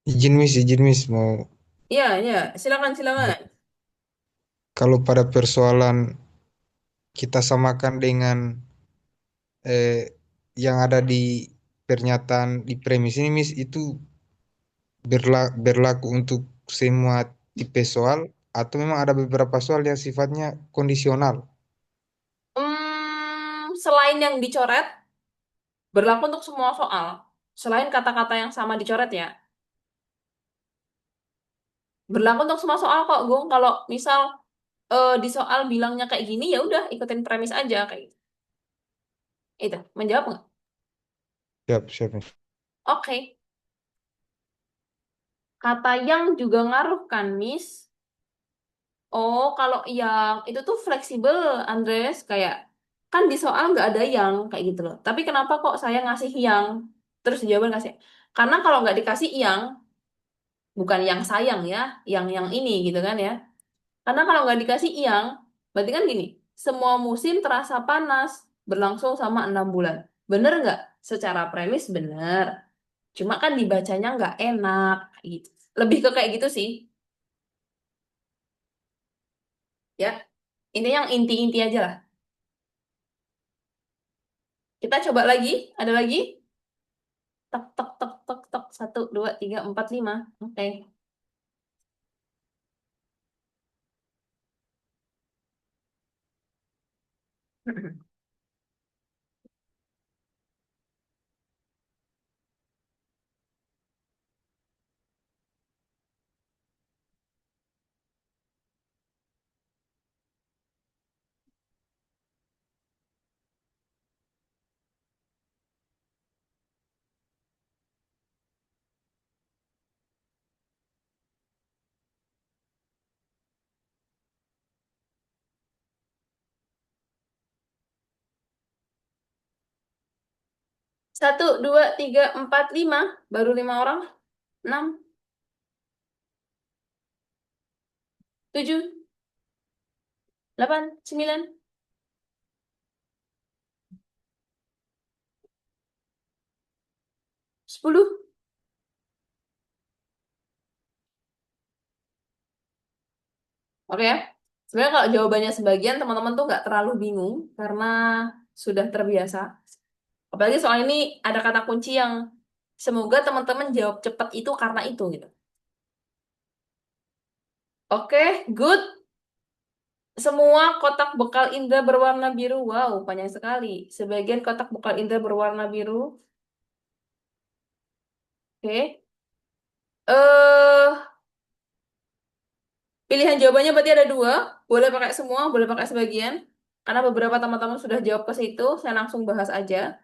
Izin Miss mau Iya, iya. Silakan, silakan. kalau pada persoalan kita samakan dengan eh, yang ada di pernyataan di premis ini Miss itu berlaku untuk semua tipe soal atau memang ada beberapa soal yang sifatnya kondisional? Selain yang dicoret, berlaku untuk semua soal. Selain kata-kata yang sama dicoret ya. Berlaku untuk semua soal kok, Gung. Kalau misal di soal bilangnya kayak gini, ya udah ikutin premis aja kayak gitu. Itu, menjawab nggak? Siap, siap Miss. Oke. Kata yang juga ngaruh kan, Miss? Oh, kalau yang itu tuh fleksibel, Andres. Kayak, kan di soal nggak ada yang, kayak gitu loh. Tapi kenapa kok saya ngasih yang? Terus jawaban kasih. Karena kalau nggak dikasih yang, bukan yang sayang ya, yang ini gitu kan ya. Karena kalau nggak dikasih yang, berarti kan gini, semua musim terasa panas, berlangsung sama 6 bulan. Bener nggak? Secara premis bener. Cuma kan dibacanya nggak enak, gitu. Lebih ke kayak gitu sih, ya. Ini yang inti-inti aja lah. Kita coba lagi, ada lagi? Tek, tek, tek, tek, tek. 1, 2, 3, 4, 5. Oke. 1, 2, 3, 4, 5. Baru 5 orang. 6, 7, 8, 9, 10. Oke ya. Sebenarnya kalau jawabannya sebagian, teman-teman tuh nggak terlalu bingung karena sudah terbiasa. Apalagi soal ini ada kata kunci yang semoga teman-teman jawab cepat itu karena itu gitu. Oke, good. Semua kotak bekal indra berwarna biru. Wow, panjang sekali. Sebagian kotak bekal indra berwarna biru. Oke. Eh, pilihan jawabannya berarti ada 2. Boleh pakai semua, boleh pakai sebagian. Karena beberapa teman-teman sudah jawab ke situ, saya langsung bahas aja.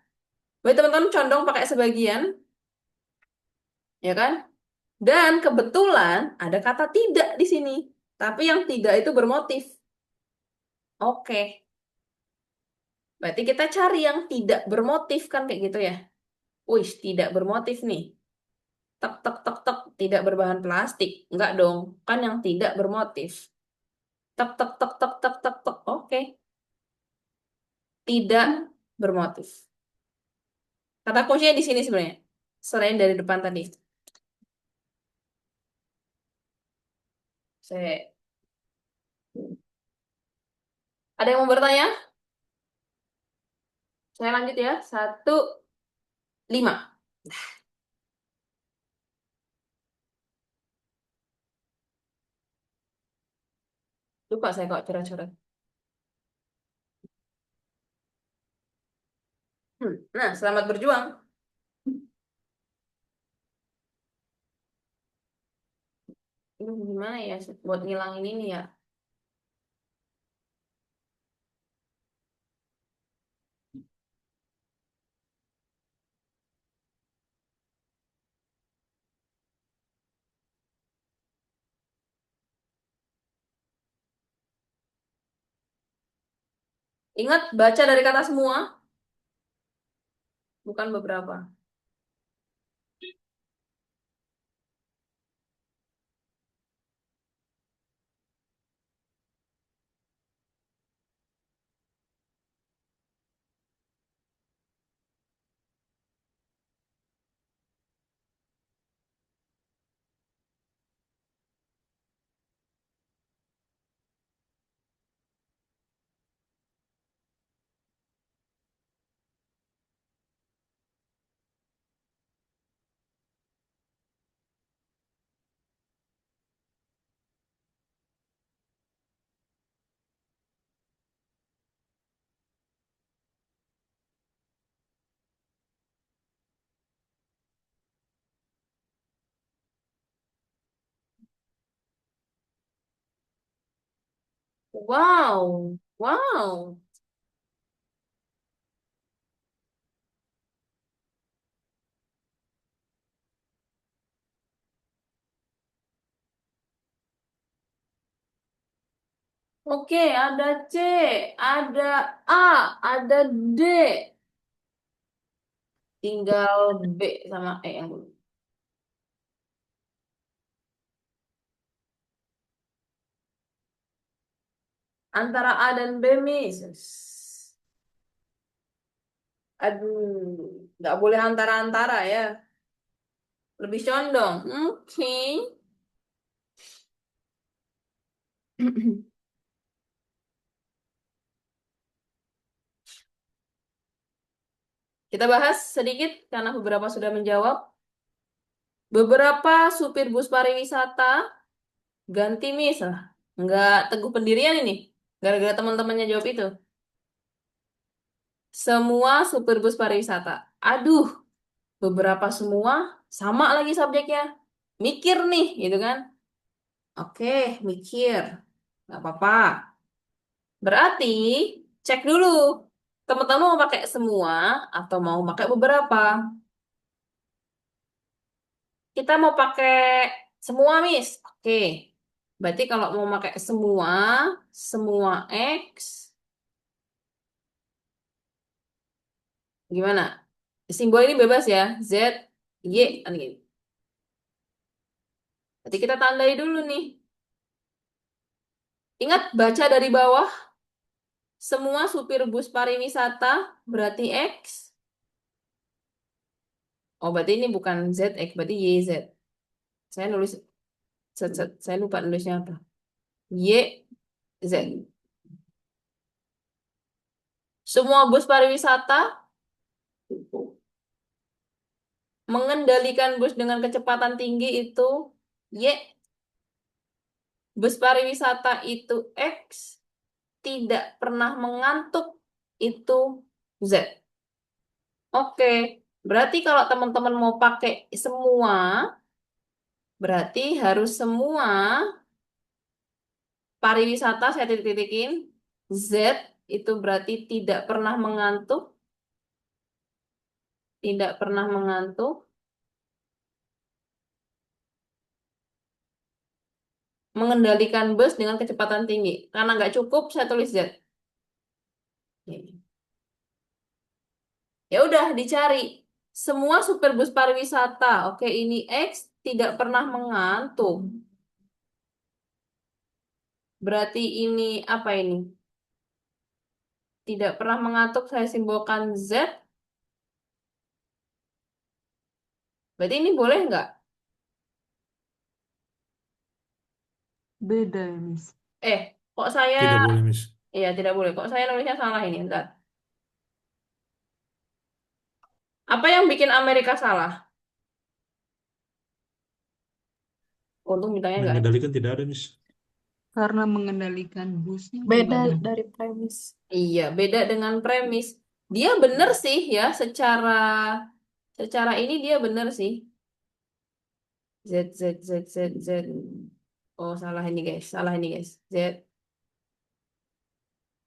Berarti teman-teman condong pakai sebagian, ya kan? Dan kebetulan ada kata tidak di sini. Tapi yang tidak itu bermotif. Oke. Berarti kita cari yang tidak bermotif kan kayak gitu ya. Wih, tidak bermotif nih. Tek, tek, tek, tek. Tidak berbahan plastik. Enggak dong. Kan yang tidak bermotif. Tek, tek, tek, tek, tek, tek, tek. Oke. Tidak bermotif. Kata kuncinya di sini sebenarnya. Selain dari depan tadi. Saya... Ada yang mau bertanya? Saya lanjut ya. 1, 5. Lupa saya kok coret-coret. Nah, selamat berjuang. Ini gimana ya buat ngilangin ini ya? Ingat baca dari kata semua, bukan beberapa. Wow, wow. Oke, ada C, ada A, ada D. Tinggal B sama E yang dulu. Antara A dan B, Miss. Aduh, nggak boleh antara-antara ya. Lebih condong. Oke. Kita bahas sedikit karena beberapa sudah menjawab. Beberapa supir bus pariwisata ganti Miss lah. Nggak teguh pendirian ini. Gara-gara teman-temannya jawab itu. Semua supir bus pariwisata. Aduh, beberapa semua sama lagi subjeknya. Mikir nih, gitu kan. Oke, mikir. Nggak apa-apa. Berarti cek dulu. Teman-teman mau pakai semua atau mau pakai beberapa? Kita mau pakai semua, Miss. Oke. Berarti kalau mau pakai semua, semua X, gimana? Simbol ini bebas ya. Z, Y, kan gitu. Berarti kita tandai dulu nih. Ingat baca dari bawah. Semua supir bus pariwisata berarti X. Oh, berarti ini bukan ZX, berarti YZ. Saya nulis, saya lupa nulisnya apa. Y, Z. Semua bus pariwisata mengendalikan bus dengan kecepatan tinggi itu Y. Bus pariwisata itu X. Tidak pernah mengantuk itu Z. Oke, berarti kalau teman-teman mau pakai semua, berarti harus semua pariwisata saya titik-titikin. Z itu berarti tidak pernah mengantuk, tidak pernah mengantuk. Mengendalikan bus dengan kecepatan tinggi. Karena nggak cukup, saya tulis Z. Ya udah dicari. Semua supir bus pariwisata. Oke, ini X tidak pernah mengantuk. Berarti ini apa ini? Tidak pernah mengantuk, saya simbolkan Z. Berarti ini boleh nggak? Beda ya, Miss. Kok saya... Tidak boleh, Miss. Iya, tidak boleh. Kok saya nulisnya salah ini? Bentar. Apa yang bikin Amerika salah? Untung bintangnya nggak ada. Mengendalikan tidak ada, Miss. Karena mengendalikan busnya Beda gimana? dari premis. Iya, beda dengan premis. Dia benar sih ya, secara ini dia benar sih. Z, Z, Z, Z, Z. Oh, salah ini guys. Salah ini guys. Z,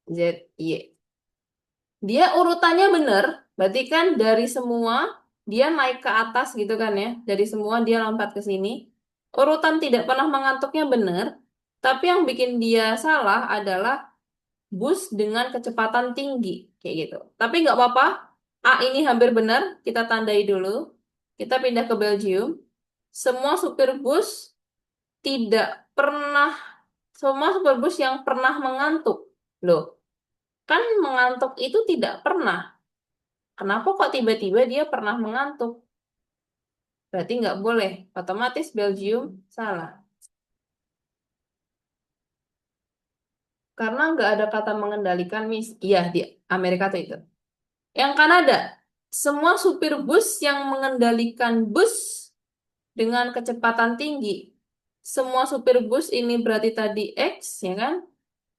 Z, Y. Dia urutannya benar. Berarti kan dari semua dia naik ke atas gitu kan ya. Dari semua dia lompat ke sini. Urutan tidak pernah mengantuknya benar. Tapi yang bikin dia salah adalah bus dengan kecepatan tinggi. Kayak gitu. Tapi nggak apa-apa. A ini hampir benar. Kita tandai dulu. Kita pindah ke Belgium. Semua supir bus tidak pernah, semua supir bus yang pernah mengantuk. Loh, kan mengantuk itu tidak pernah. Kenapa kok tiba-tiba dia pernah mengantuk? Berarti nggak boleh. Otomatis Belgium salah. Karena nggak ada kata mengendalikan, Miss. Iya, di Amerika tuh itu. Yang Kanada, semua supir bus yang mengendalikan bus dengan kecepatan tinggi. Semua supir bus ini berarti tadi X, ya kan?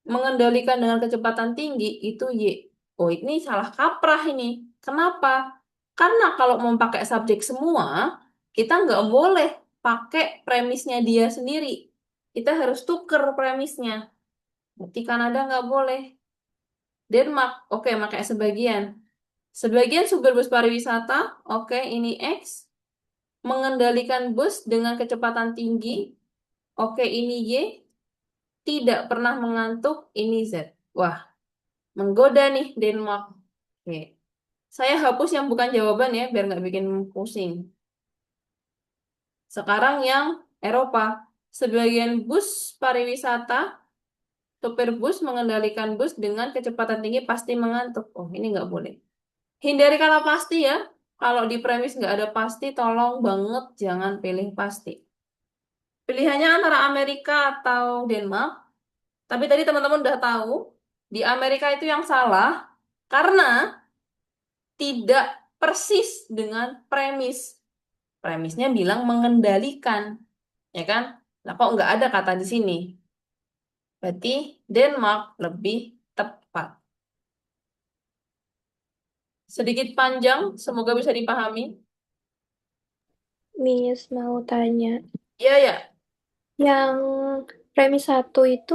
Mengendalikan dengan kecepatan tinggi itu Y. Oh, ini salah kaprah ini. Kenapa? Karena kalau mau pakai subjek semua, kita nggak boleh pakai premisnya dia sendiri. Kita harus tuker premisnya. Berarti Kanada nggak boleh. Denmark, oke, pakai sebagian. Sebagian supir bus pariwisata, oke, ini X. Mengendalikan bus dengan kecepatan tinggi, oke, ini Y. Tidak pernah mengantuk, ini Z. Wah, menggoda nih Denmark. Oke. Saya hapus yang bukan jawaban ya, biar nggak bikin pusing. Sekarang yang Eropa. Sebagian bus pariwisata, sopir bus mengendalikan bus dengan kecepatan tinggi pasti mengantuk. Oh, ini nggak boleh. Hindari kata pasti ya. Kalau di premis nggak ada pasti, tolong banget jangan pilih pasti. Pilihannya antara Amerika atau Denmark. Tapi tadi teman-teman udah tahu, di Amerika itu yang salah karena tidak persis dengan premis. Premisnya bilang mengendalikan, ya kan? Nah, kok nggak ada kata di sini? Berarti Denmark lebih tepat. Sedikit panjang, semoga bisa dipahami. Miss mau tanya. Iya, ya. Yang premis 1 itu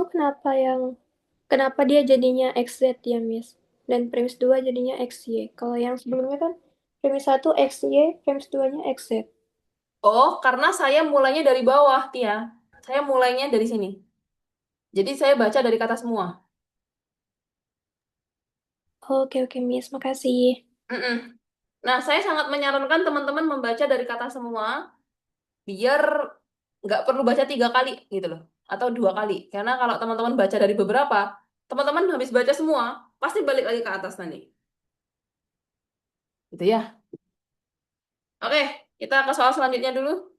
kenapa dia jadinya XZ ya, Miss? Dan premis 2 jadinya XY. Kalau yang sebelumnya kan premis 1 XY, premis 2-nya XZ. Oh, karena saya mulainya dari bawah, Tia. Saya mulainya dari sini. Jadi saya baca dari kata semua. Oke, oke, Miss. Makasih. Mm-mm. Nah, saya sangat menyarankan teman-teman membaca dari kata semua, biar nggak perlu baca 3 kali gitu loh, atau 2 kali. Karena kalau teman-teman baca dari beberapa, teman-teman habis baca semua, pasti balik lagi ke atas nanti. Gitu ya. Oke, kita ke soal selanjutnya dulu.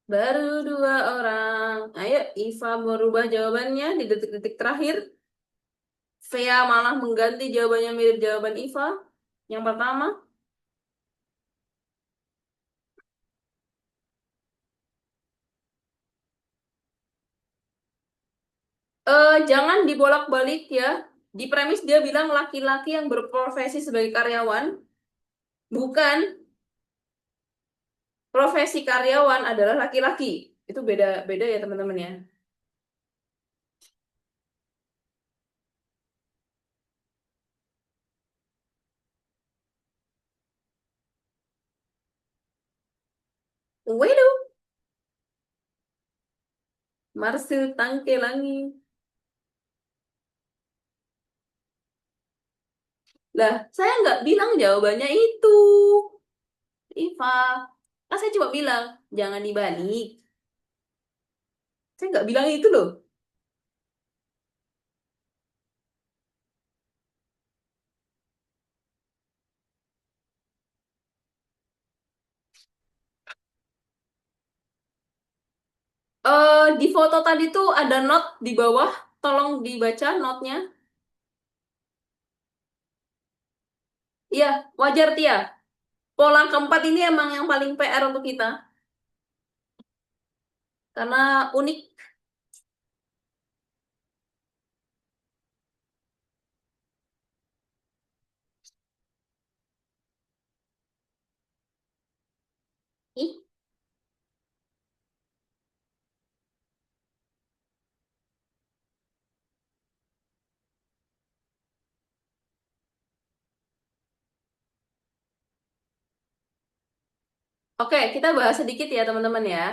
Baru 2 orang. Ayo, Iva merubah jawabannya di detik-detik terakhir. Vea malah mengganti jawabannya mirip jawaban Iva. Yang pertama, jangan dibolak-balik ya. Di premis dia bilang laki-laki yang berprofesi sebagai karyawan, bukan profesi karyawan adalah laki-laki. Itu beda-beda ya teman-teman ya. Waduh, Marcel Tangkelangi. Lah, saya nggak bilang jawabannya itu, Iva. Kan saya cuma bilang, jangan dibalik. Saya nggak bilang itu loh. Di foto tadi tuh ada note di bawah. Tolong dibaca notnya. Iya, wajar Tia. Pola keempat ini emang yang paling PR untuk kita. Karena unik. Ih, oke, kita bahas sedikit ya teman-teman ya.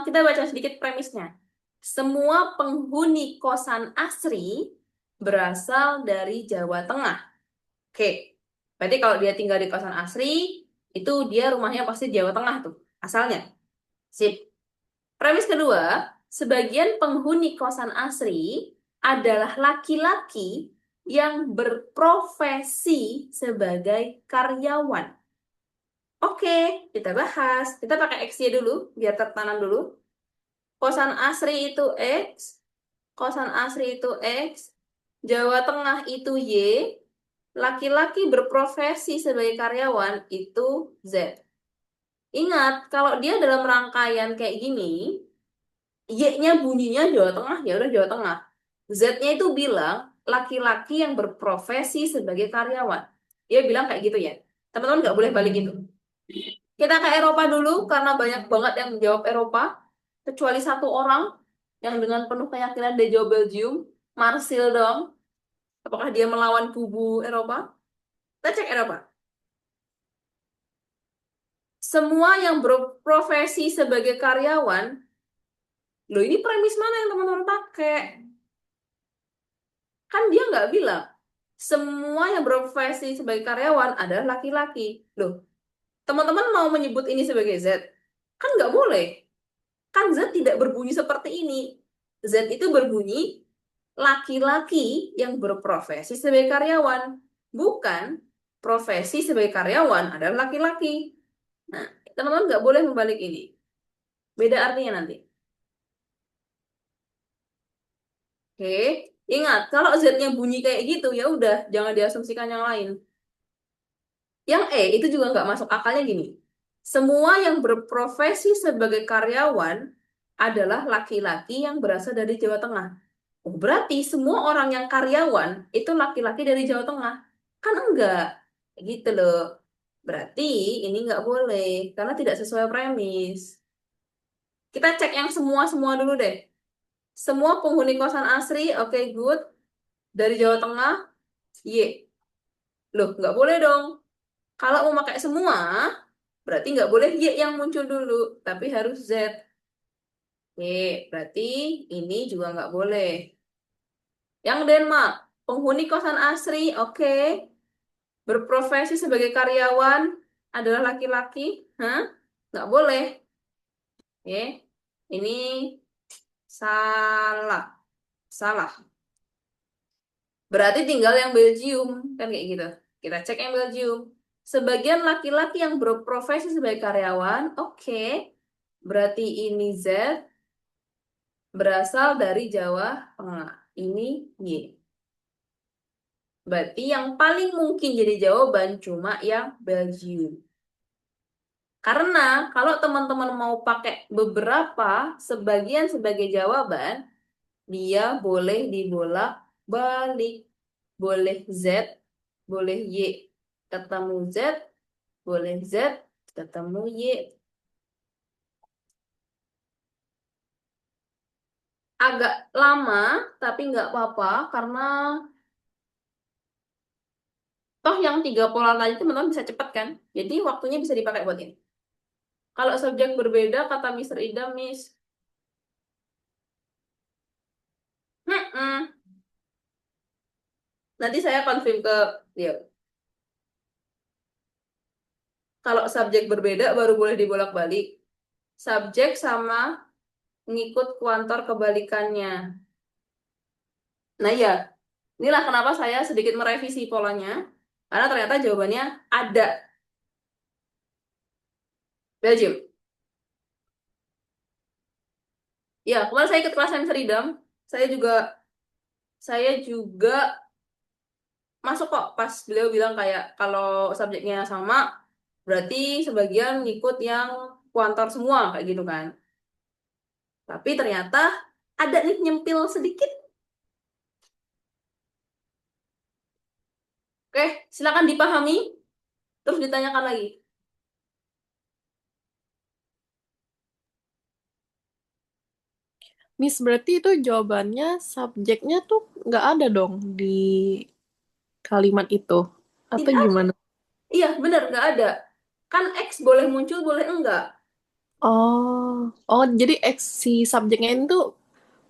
Kita baca sedikit premisnya. Semua penghuni kosan asri berasal dari Jawa Tengah. Oke, berarti kalau dia tinggal di kosan asri, itu dia rumahnya pasti Jawa Tengah tuh, asalnya. Sip. Premis kedua, sebagian penghuni kosan asri adalah laki-laki yang berprofesi sebagai karyawan. Oke, kita bahas. Kita pakai X-nya dulu, biar tertanam dulu. Kosan asri itu X, kosan asri itu X, Jawa Tengah itu Y, laki-laki berprofesi sebagai karyawan itu Z. Ingat, kalau dia dalam rangkaian kayak gini, Y-nya bunyinya Jawa Tengah, ya udah Jawa Tengah. Z-nya itu bilang laki-laki yang berprofesi sebagai karyawan. Dia bilang kayak gitu ya. Teman-teman nggak boleh balik itu. Kita ke Eropa dulu, karena banyak banget yang menjawab Eropa. Kecuali satu orang yang dengan penuh keyakinan dia jawab Belgium. Marsil dong. Apakah dia melawan kubu Eropa? Kita cek Eropa. Semua yang berprofesi sebagai karyawan, loh ini premis mana yang teman-teman pakai? Kan dia nggak bilang semua yang berprofesi sebagai karyawan adalah laki-laki. Loh, teman-teman mau menyebut ini sebagai Z? Kan nggak boleh. Kan Z tidak berbunyi seperti ini. Z itu berbunyi laki-laki yang berprofesi sebagai karyawan. Bukan profesi sebagai karyawan adalah laki-laki. Nah, teman-teman nggak boleh membalik ini. Beda artinya nanti. Oke, ingat kalau Z-nya bunyi kayak gitu ya udah jangan diasumsikan yang lain. Yang E itu juga nggak masuk akalnya gini. Semua yang berprofesi sebagai karyawan adalah laki-laki yang berasal dari Jawa Tengah. Oh, berarti semua orang yang karyawan itu laki-laki dari Jawa Tengah. Kan enggak. Gitu loh. Berarti ini nggak boleh karena tidak sesuai premis. Kita cek yang semua-semua dulu deh. Semua penghuni kosan asri, oke, good. Dari Jawa Tengah, Y. Loh, nggak boleh dong. Kalau mau pakai semua, berarti nggak boleh Y yang muncul dulu, tapi harus Z. Oke, berarti ini juga nggak boleh. Yang Denmark, penghuni kosan asri, oke. Berprofesi sebagai karyawan adalah laki-laki, hah? Nggak boleh. Oke, ini salah. Salah. Berarti tinggal yang Belgium, kan kayak gitu. Kita cek yang Belgium. Sebagian laki-laki yang berprofesi sebagai karyawan, oke. Berarti ini Z berasal dari Jawa Tengah. Ini Y. Berarti yang paling mungkin jadi jawaban cuma yang Belgium. Karena kalau teman-teman mau pakai beberapa sebagian sebagai jawaban, dia boleh dibolak-balik. Boleh Z, boleh Y ketemu Z, boleh Z ketemu Y. Agak lama, tapi nggak apa-apa karena toh yang 3 pola tadi teman-teman bisa cepat kan? Jadi waktunya bisa dipakai buat ini. Kalau subjek berbeda, kata Mr. Ida, Miss. Nanti saya konfirm ke dia. Kalau subjek berbeda baru boleh dibolak-balik. Subjek sama ngikut kuantor kebalikannya. Nah ya, inilah kenapa saya sedikit merevisi polanya. Karena ternyata jawabannya ada. Belgium. Ya, kemarin saya ikut kelas Mr. Idam. Saya juga masuk kok pas beliau bilang kayak kalau subjeknya sama, berarti sebagian ngikut yang kuantor semua kayak gitu kan. Tapi ternyata ada nih nyempil sedikit. Oke, silakan dipahami, terus ditanyakan lagi. Miss, berarti itu jawabannya subjeknya tuh nggak ada dong di kalimat itu. Atau Tidak ada. gimana? Iya, benar, nggak ada. Kan X boleh muncul, boleh enggak. Oh, jadi si subjeknya itu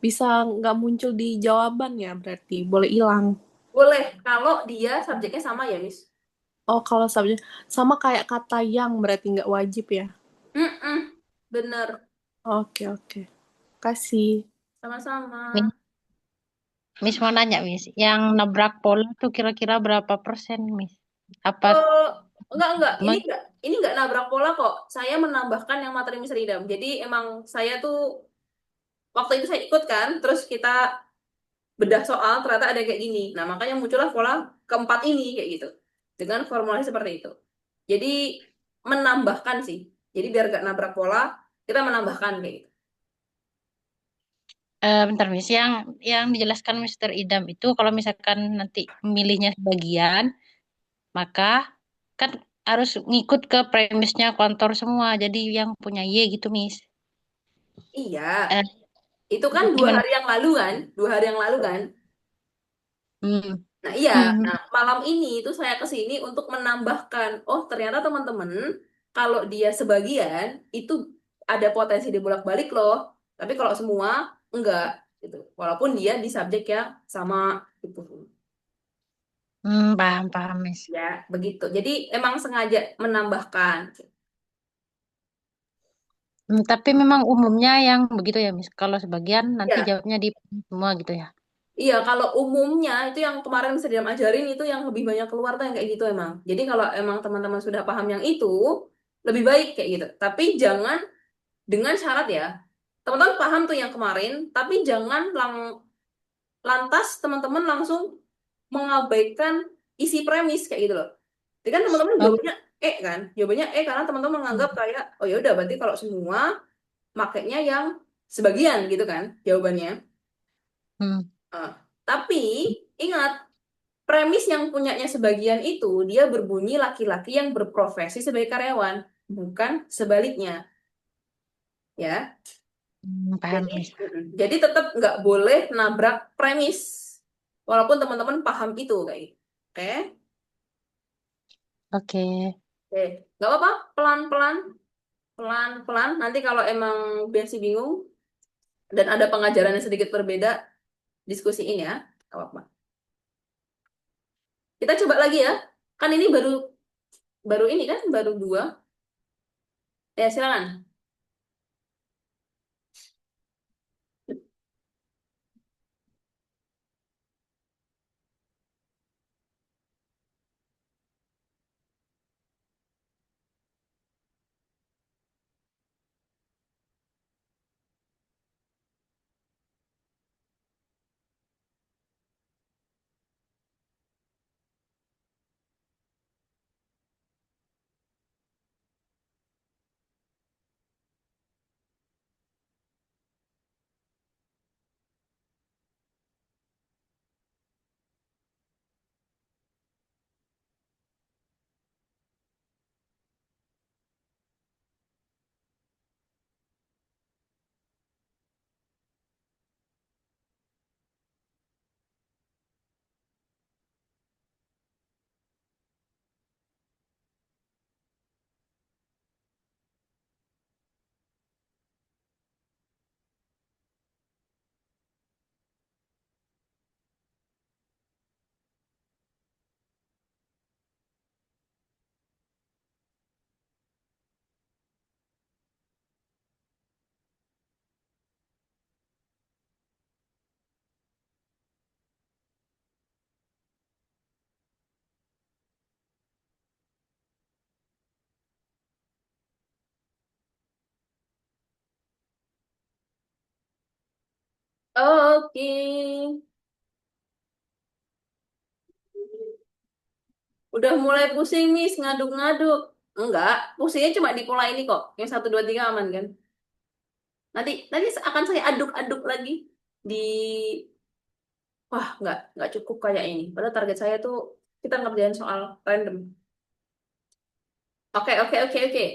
bisa nggak muncul di jawaban ya berarti. Boleh hilang. Boleh, kalau dia subjeknya sama ya, Miss. Oh, kalau subjek sama kayak kata yang berarti nggak wajib ya. Mm-mm, bener, Oke. Kasih. sama-sama. Miss mau nanya, Miss, yang nabrak pola tuh kira-kira berapa persen, Miss? Apa Enggak, ini teman? enggak. ini nggak nabrak pola kok. Saya menambahkan yang materi misteri idam. Jadi emang saya tuh waktu itu saya ikut kan, terus kita bedah soal ternyata ada kayak gini. Nah, makanya muncullah pola keempat ini kayak gitu. Dengan formulasi seperti itu. Jadi menambahkan sih. Jadi biar gak nabrak pola, kita menambahkan kayak gitu. Bentar, Miss. Yang dijelaskan Mister Idam itu kalau misalkan nanti memilihnya sebagian, maka kan harus ngikut ke premisnya kantor semua. Jadi yang punya Y gitu, Miss. Iya, Eh, itu kan Gimana? 2 hari yang lalu kan? 2 hari yang lalu kan? Hmm. Nah, iya. Hmm. Nah, malam ini itu saya ke sini untuk menambahkan, oh ternyata teman-teman, kalau dia sebagian, itu ada potensi dibolak-balik loh. Tapi kalau semua, enggak. Gitu. Walaupun dia di subjek yang sama. Gitu. Paham, Miss. Ya, begitu. Jadi emang sengaja menambahkan. Tapi memang umumnya yang begitu ya, Miss. Kalau sebagian nanti Ya, jawabnya di semua gitu ya. iya, kalau umumnya itu yang kemarin sedang ajarin itu yang lebih banyak keluar tuh yang kayak gitu emang. Jadi kalau emang teman-teman sudah paham yang itu, lebih baik kayak gitu. Tapi jangan dengan syarat ya. Teman-teman paham tuh yang kemarin, tapi jangan lantas teman-teman langsung mengabaikan isi premis kayak gitu loh. Jadi kan teman-teman Oh. jawabannya kan? Jawabannya karena teman-teman menganggap kayak, oh ya udah berarti kalau semua makainya yang sebagian gitu kan jawabannya. Hmm. Ah, tapi ingat, premis yang punyanya sebagian itu dia berbunyi laki-laki yang berprofesi sebagai karyawan, bukan sebaliknya, ya. Paham, Jadi, Miss. jadi tetap nggak boleh nabrak premis, walaupun teman-teman paham itu kayak gitu. Oke, Oke. oke, nggak apa-apa, pelan-pelan, pelan-pelan. Nanti kalau emang Bensi bingung dan ada pengajaran yang sedikit berbeda, diskusiin ya, nggak apa-apa. Kita coba lagi ya, kan ini baru baru ini kan, baru 2. Ya, silakan. Oke. Udah mulai pusing nih, ngaduk-ngaduk. Enggak, pusingnya cuma di pola ini kok. Yang 1, 2, 3 aman kan? Nanti akan saya aduk-aduk lagi di, wah, nggak cukup kayak ini. Padahal target saya tuh kita ngerjain soal random. Oke, oke, oke, oke.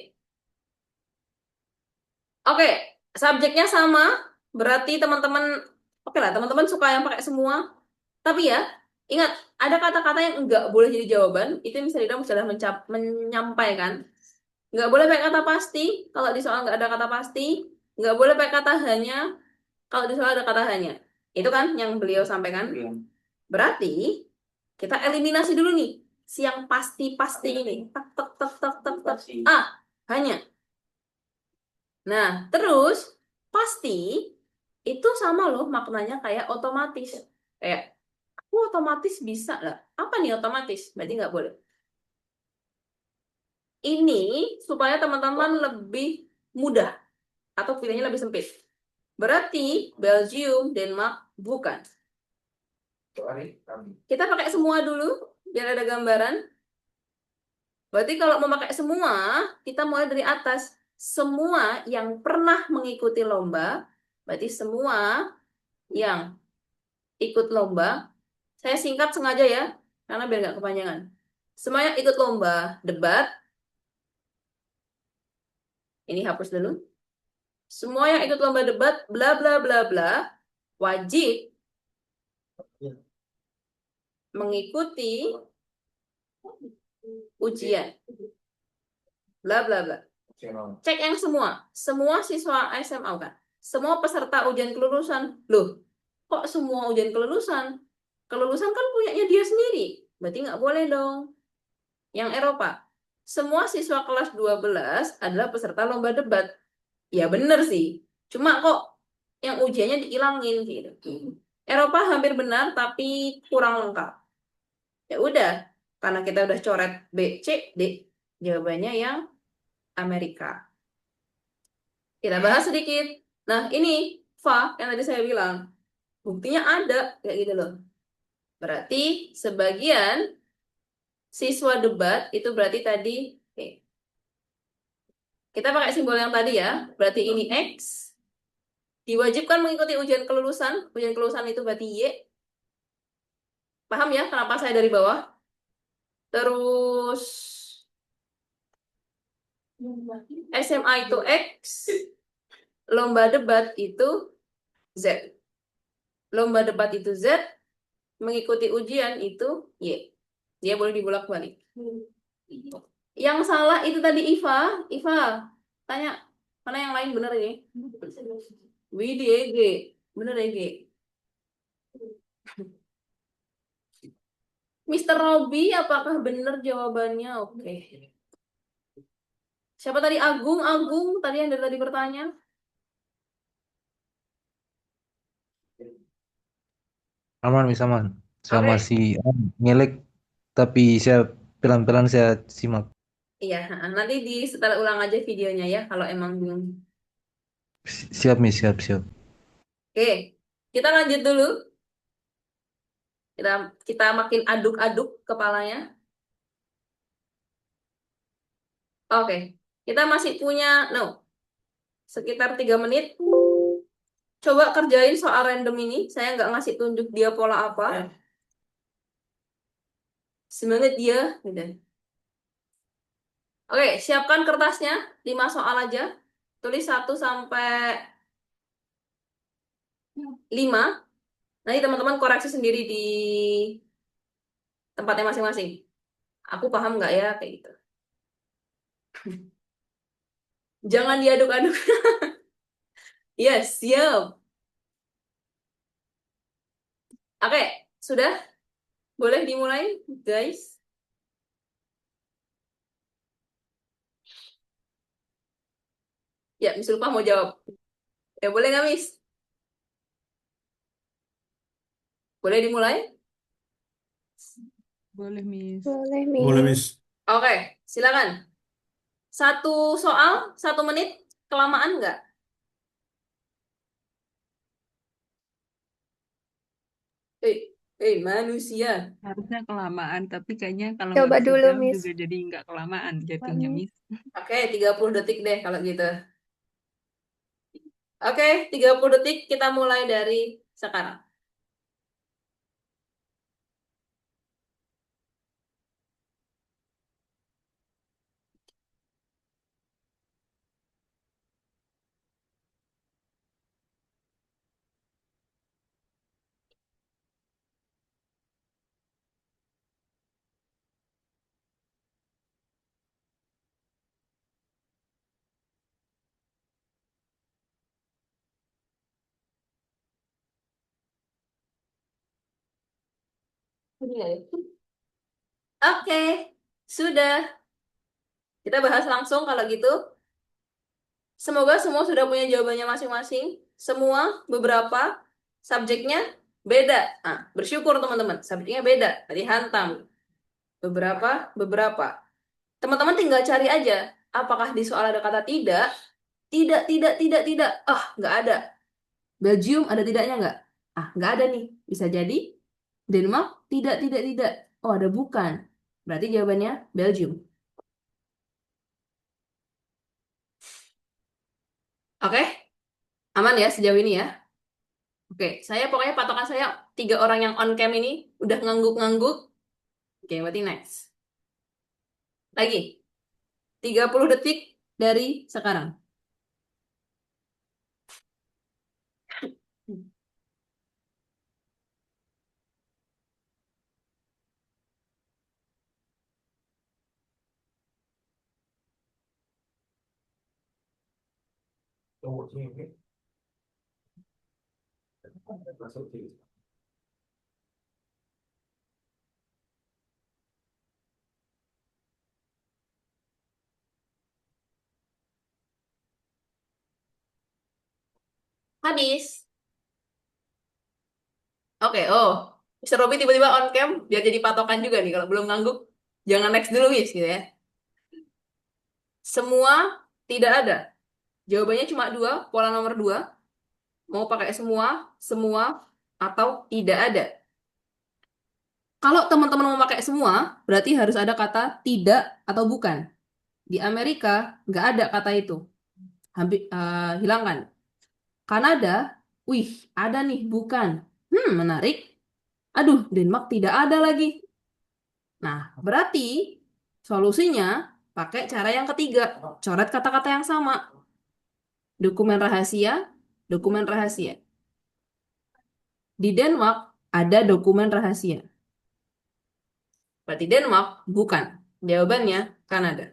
Oke, subjeknya sama. Berarti teman-teman, oke lah, teman-teman suka yang pakai semua. Tapi ya, ingat, ada kata-kata yang enggak boleh jadi jawaban. Itu yang bisa sudah menyampaikan. Nggak boleh pakai kata pasti kalau di soal nggak ada kata pasti. Nggak boleh pakai kata hanya kalau di soal ada kata hanya. Itu kan yang beliau sampaikan. Berarti kita eliminasi dulu nih si yang pasti-pasti ini. Tak, tak, tak, tak, tak, tak. Hanya. Nah, terus pasti itu sama loh maknanya kayak otomatis. Kayak aku otomatis bisa lah. Apa nih otomatis? Berarti nggak boleh. Ini supaya teman-teman lebih mudah atau pilihannya lebih sempit. Berarti Belgium, Denmark bukan. Kita pakai semua dulu biar ada gambaran. Berarti kalau mau pakai semua, kita mulai dari atas. Semua yang pernah mengikuti lomba, berarti semua yang ikut lomba, saya singkat sengaja ya, karena biar nggak kepanjangan. Semua yang ikut lomba debat, ini hapus dulu. Semua yang ikut lomba debat, bla bla bla bla, wajib mengikuti ujian. Bla bla bla. Cek yang semua siswa SMA kan, semua peserta ujian kelulusan. Loh, kok semua ujian kelulusan? Kelulusan kan punyanya dia sendiri, berarti nggak boleh dong. Yang Eropa, semua siswa kelas 12 adalah peserta lomba debat. Ya bener sih, cuma kok yang ujiannya dihilangin gitu. Eropa hampir benar tapi kurang lengkap. Ya udah, karena kita udah coret B, C, D, jawabannya yang Amerika. Kita bahas sedikit. Nah, ini fa yang tadi saya bilang. Buktinya ada kayak gitu loh. Berarti sebagian siswa debat itu berarti tadi oke. Kita pakai simbol yang tadi ya. Berarti ini X. Diwajibkan mengikuti ujian kelulusan. Ujian kelulusan itu berarti Y. Paham ya kenapa saya dari bawah? Terus SMA itu X. Lomba debat itu Z. Lomba debat itu Z. Mengikuti ujian itu Y. Dia boleh dibolak-balik. Yang salah itu tadi Iva. Iva, tanya. Mana yang lain bener ini? Widi EG. Bener EG. Mr. Robi, apakah benar jawabannya? Oke. Siapa tadi? Agung, tadi yang dari tadi bertanya. Aman, Miss aman. Saya Oke. masih ngelek, tapi saya pelan-pelan saya simak. Iya, nanti di setelah ulang aja videonya ya, kalau emang belum. Siap, Miss, siap, siap. Oke, kita lanjut dulu. Kita makin aduk-aduk kepalanya. Oke, kita masih punya, sekitar 3 menit. Coba kerjain soal random ini. Saya nggak ngasih tunjuk dia pola apa. Semangat dia. Udah. Oke, siapkan kertasnya. 5 soal aja. Tulis 1 sampai 5. Nanti teman-teman koreksi sendiri di tempatnya masing-masing. Aku paham nggak ya? Kayak gitu. Jangan diaduk-aduk. Yes, siap. Oke, sudah? Boleh dimulai, guys? Ya, Miss Lupa mau jawab. Ya, boleh nggak, Miss? Boleh dimulai? Boleh, Miss. Boleh, Boleh, Miss. Miss. Oke, silakan. 1 soal, 1 menit. Kelamaan nggak? Manusia. Harusnya kelamaan, tapi kayaknya kalau Coba nggak dulu, sejam Miss. juga jadi nggak kelamaan jatuhnya, Miss. Oke, 30 detik deh kalau gitu. Oke, 30 detik kita mulai dari sekarang. Oke, sudah. Kita bahas langsung kalau gitu. Semoga semua sudah punya jawabannya masing-masing. Semua, beberapa, subjeknya beda. Nah, bersyukur teman-teman, subjeknya beda. Tadi hantam. Beberapa. Teman-teman tinggal cari aja, apakah di soal ada kata tidak? Tidak, tidak, tidak, tidak. Ah, nggak ada. Belgium ada tidaknya nggak? Ah, nggak ada nih. Bisa jadi Denmark tidak, tidak, tidak. Oh, ada bukan. Berarti jawabannya Belgium. Oke, aman ya sejauh ini ya. Oke, saya pokoknya patokan saya 3 orang yang on cam ini udah ngangguk-ngangguk. Oke, berarti next. Lagi, 30 detik dari sekarang. Habis. Oke, oh. Mr. Robby tiba-tiba on cam, biar jadi patokan juga nih. Kalau belum ngangguk, jangan next dulu, Wis, gitu ya. Semua tidak ada. Jawabannya cuma 2, pola nomor 2. Mau pakai semua, atau tidak ada. Kalau teman-teman mau pakai semua, berarti harus ada kata tidak atau bukan. Di Amerika, nggak ada kata itu. Hilangkan. Kanada, wih, ada nih, bukan. Menarik. Aduh, Denmark tidak ada lagi. Nah, berarti solusinya pakai cara yang ketiga. Coret kata-kata yang sama. Dokumen rahasia, dokumen rahasia. Di Denmark ada dokumen rahasia. Berarti Denmark bukan. Jawabannya Kanada.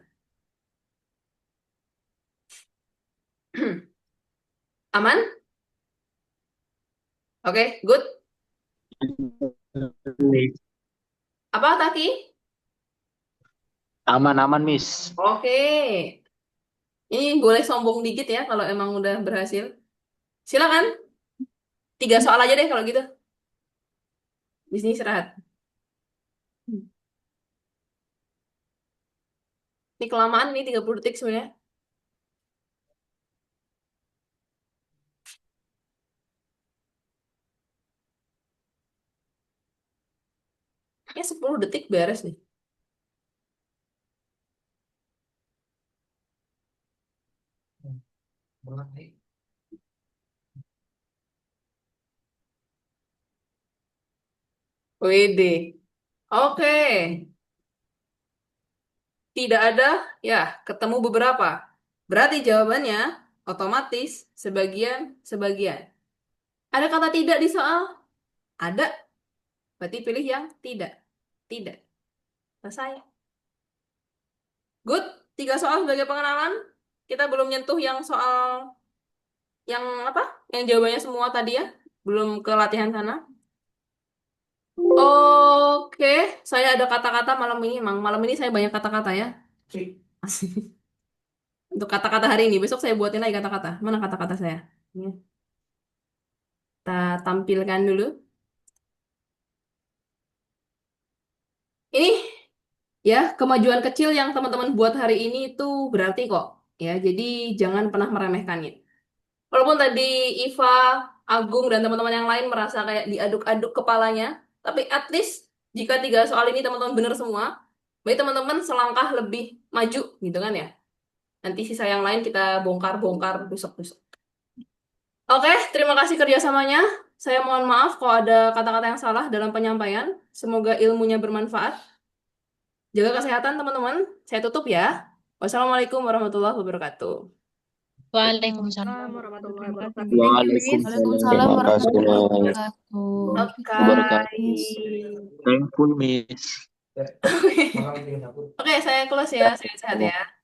Aman? Oke, good. Apa, Taki? Aman-aman, Miss. Oke. Ini boleh sombong dikit ya kalau emang udah berhasil. Silakan. 3 soal aja deh kalau gitu. Di sini istirahat. Ini kelamaan nih 30 detik sebenarnya. Ya 10 detik beres nih. Wede. Oke. Tidak ada, ya ketemu beberapa. Berarti jawabannya otomatis sebagian. Ada kata tidak di soal? Ada. Berarti pilih yang tidak. Tidak. Selesai. Good. 3 soal sebagai pengenalan. Kita belum nyentuh yang soal yang apa? Yang jawabannya semua tadi ya. Belum ke latihan sana. Oke, saya ada kata-kata malam ini. Emang malam ini saya banyak kata-kata ya. Untuk kata-kata hari ini. Besok saya buatin lagi kata-kata. Mana kata-kata saya? Ini. Kita tampilkan dulu. Ini ya kemajuan kecil yang teman-teman buat hari ini itu berarti kok. Ya, jadi jangan pernah meremehkannya. Walaupun tadi Iva, Agung, dan teman-teman yang lain merasa kayak diaduk-aduk kepalanya, tapi at least jika 3 soal ini teman-teman benar semua, berarti teman-teman selangkah lebih maju gitu kan ya. Nanti sisa yang lain kita bongkar-bongkar besok-besok. Oke, terima kasih kerjasamanya. Saya mohon maaf kalau ada kata-kata yang salah dalam penyampaian. Semoga ilmunya bermanfaat. Jaga kesehatan teman-teman. Saya tutup ya. Wassalamualaikum warahmatullahi wabarakatuh. Waalaikumsalam. warahmatullahi Terima kasih, wabarakatuh. Miss. Thank you, Miss. Waalaikumsalam Terima kasih, warahmatullahi Mas. wabarakatuh. Oke. Thankful, Miss. Oke, saya close ya. Sehat-sehat ya.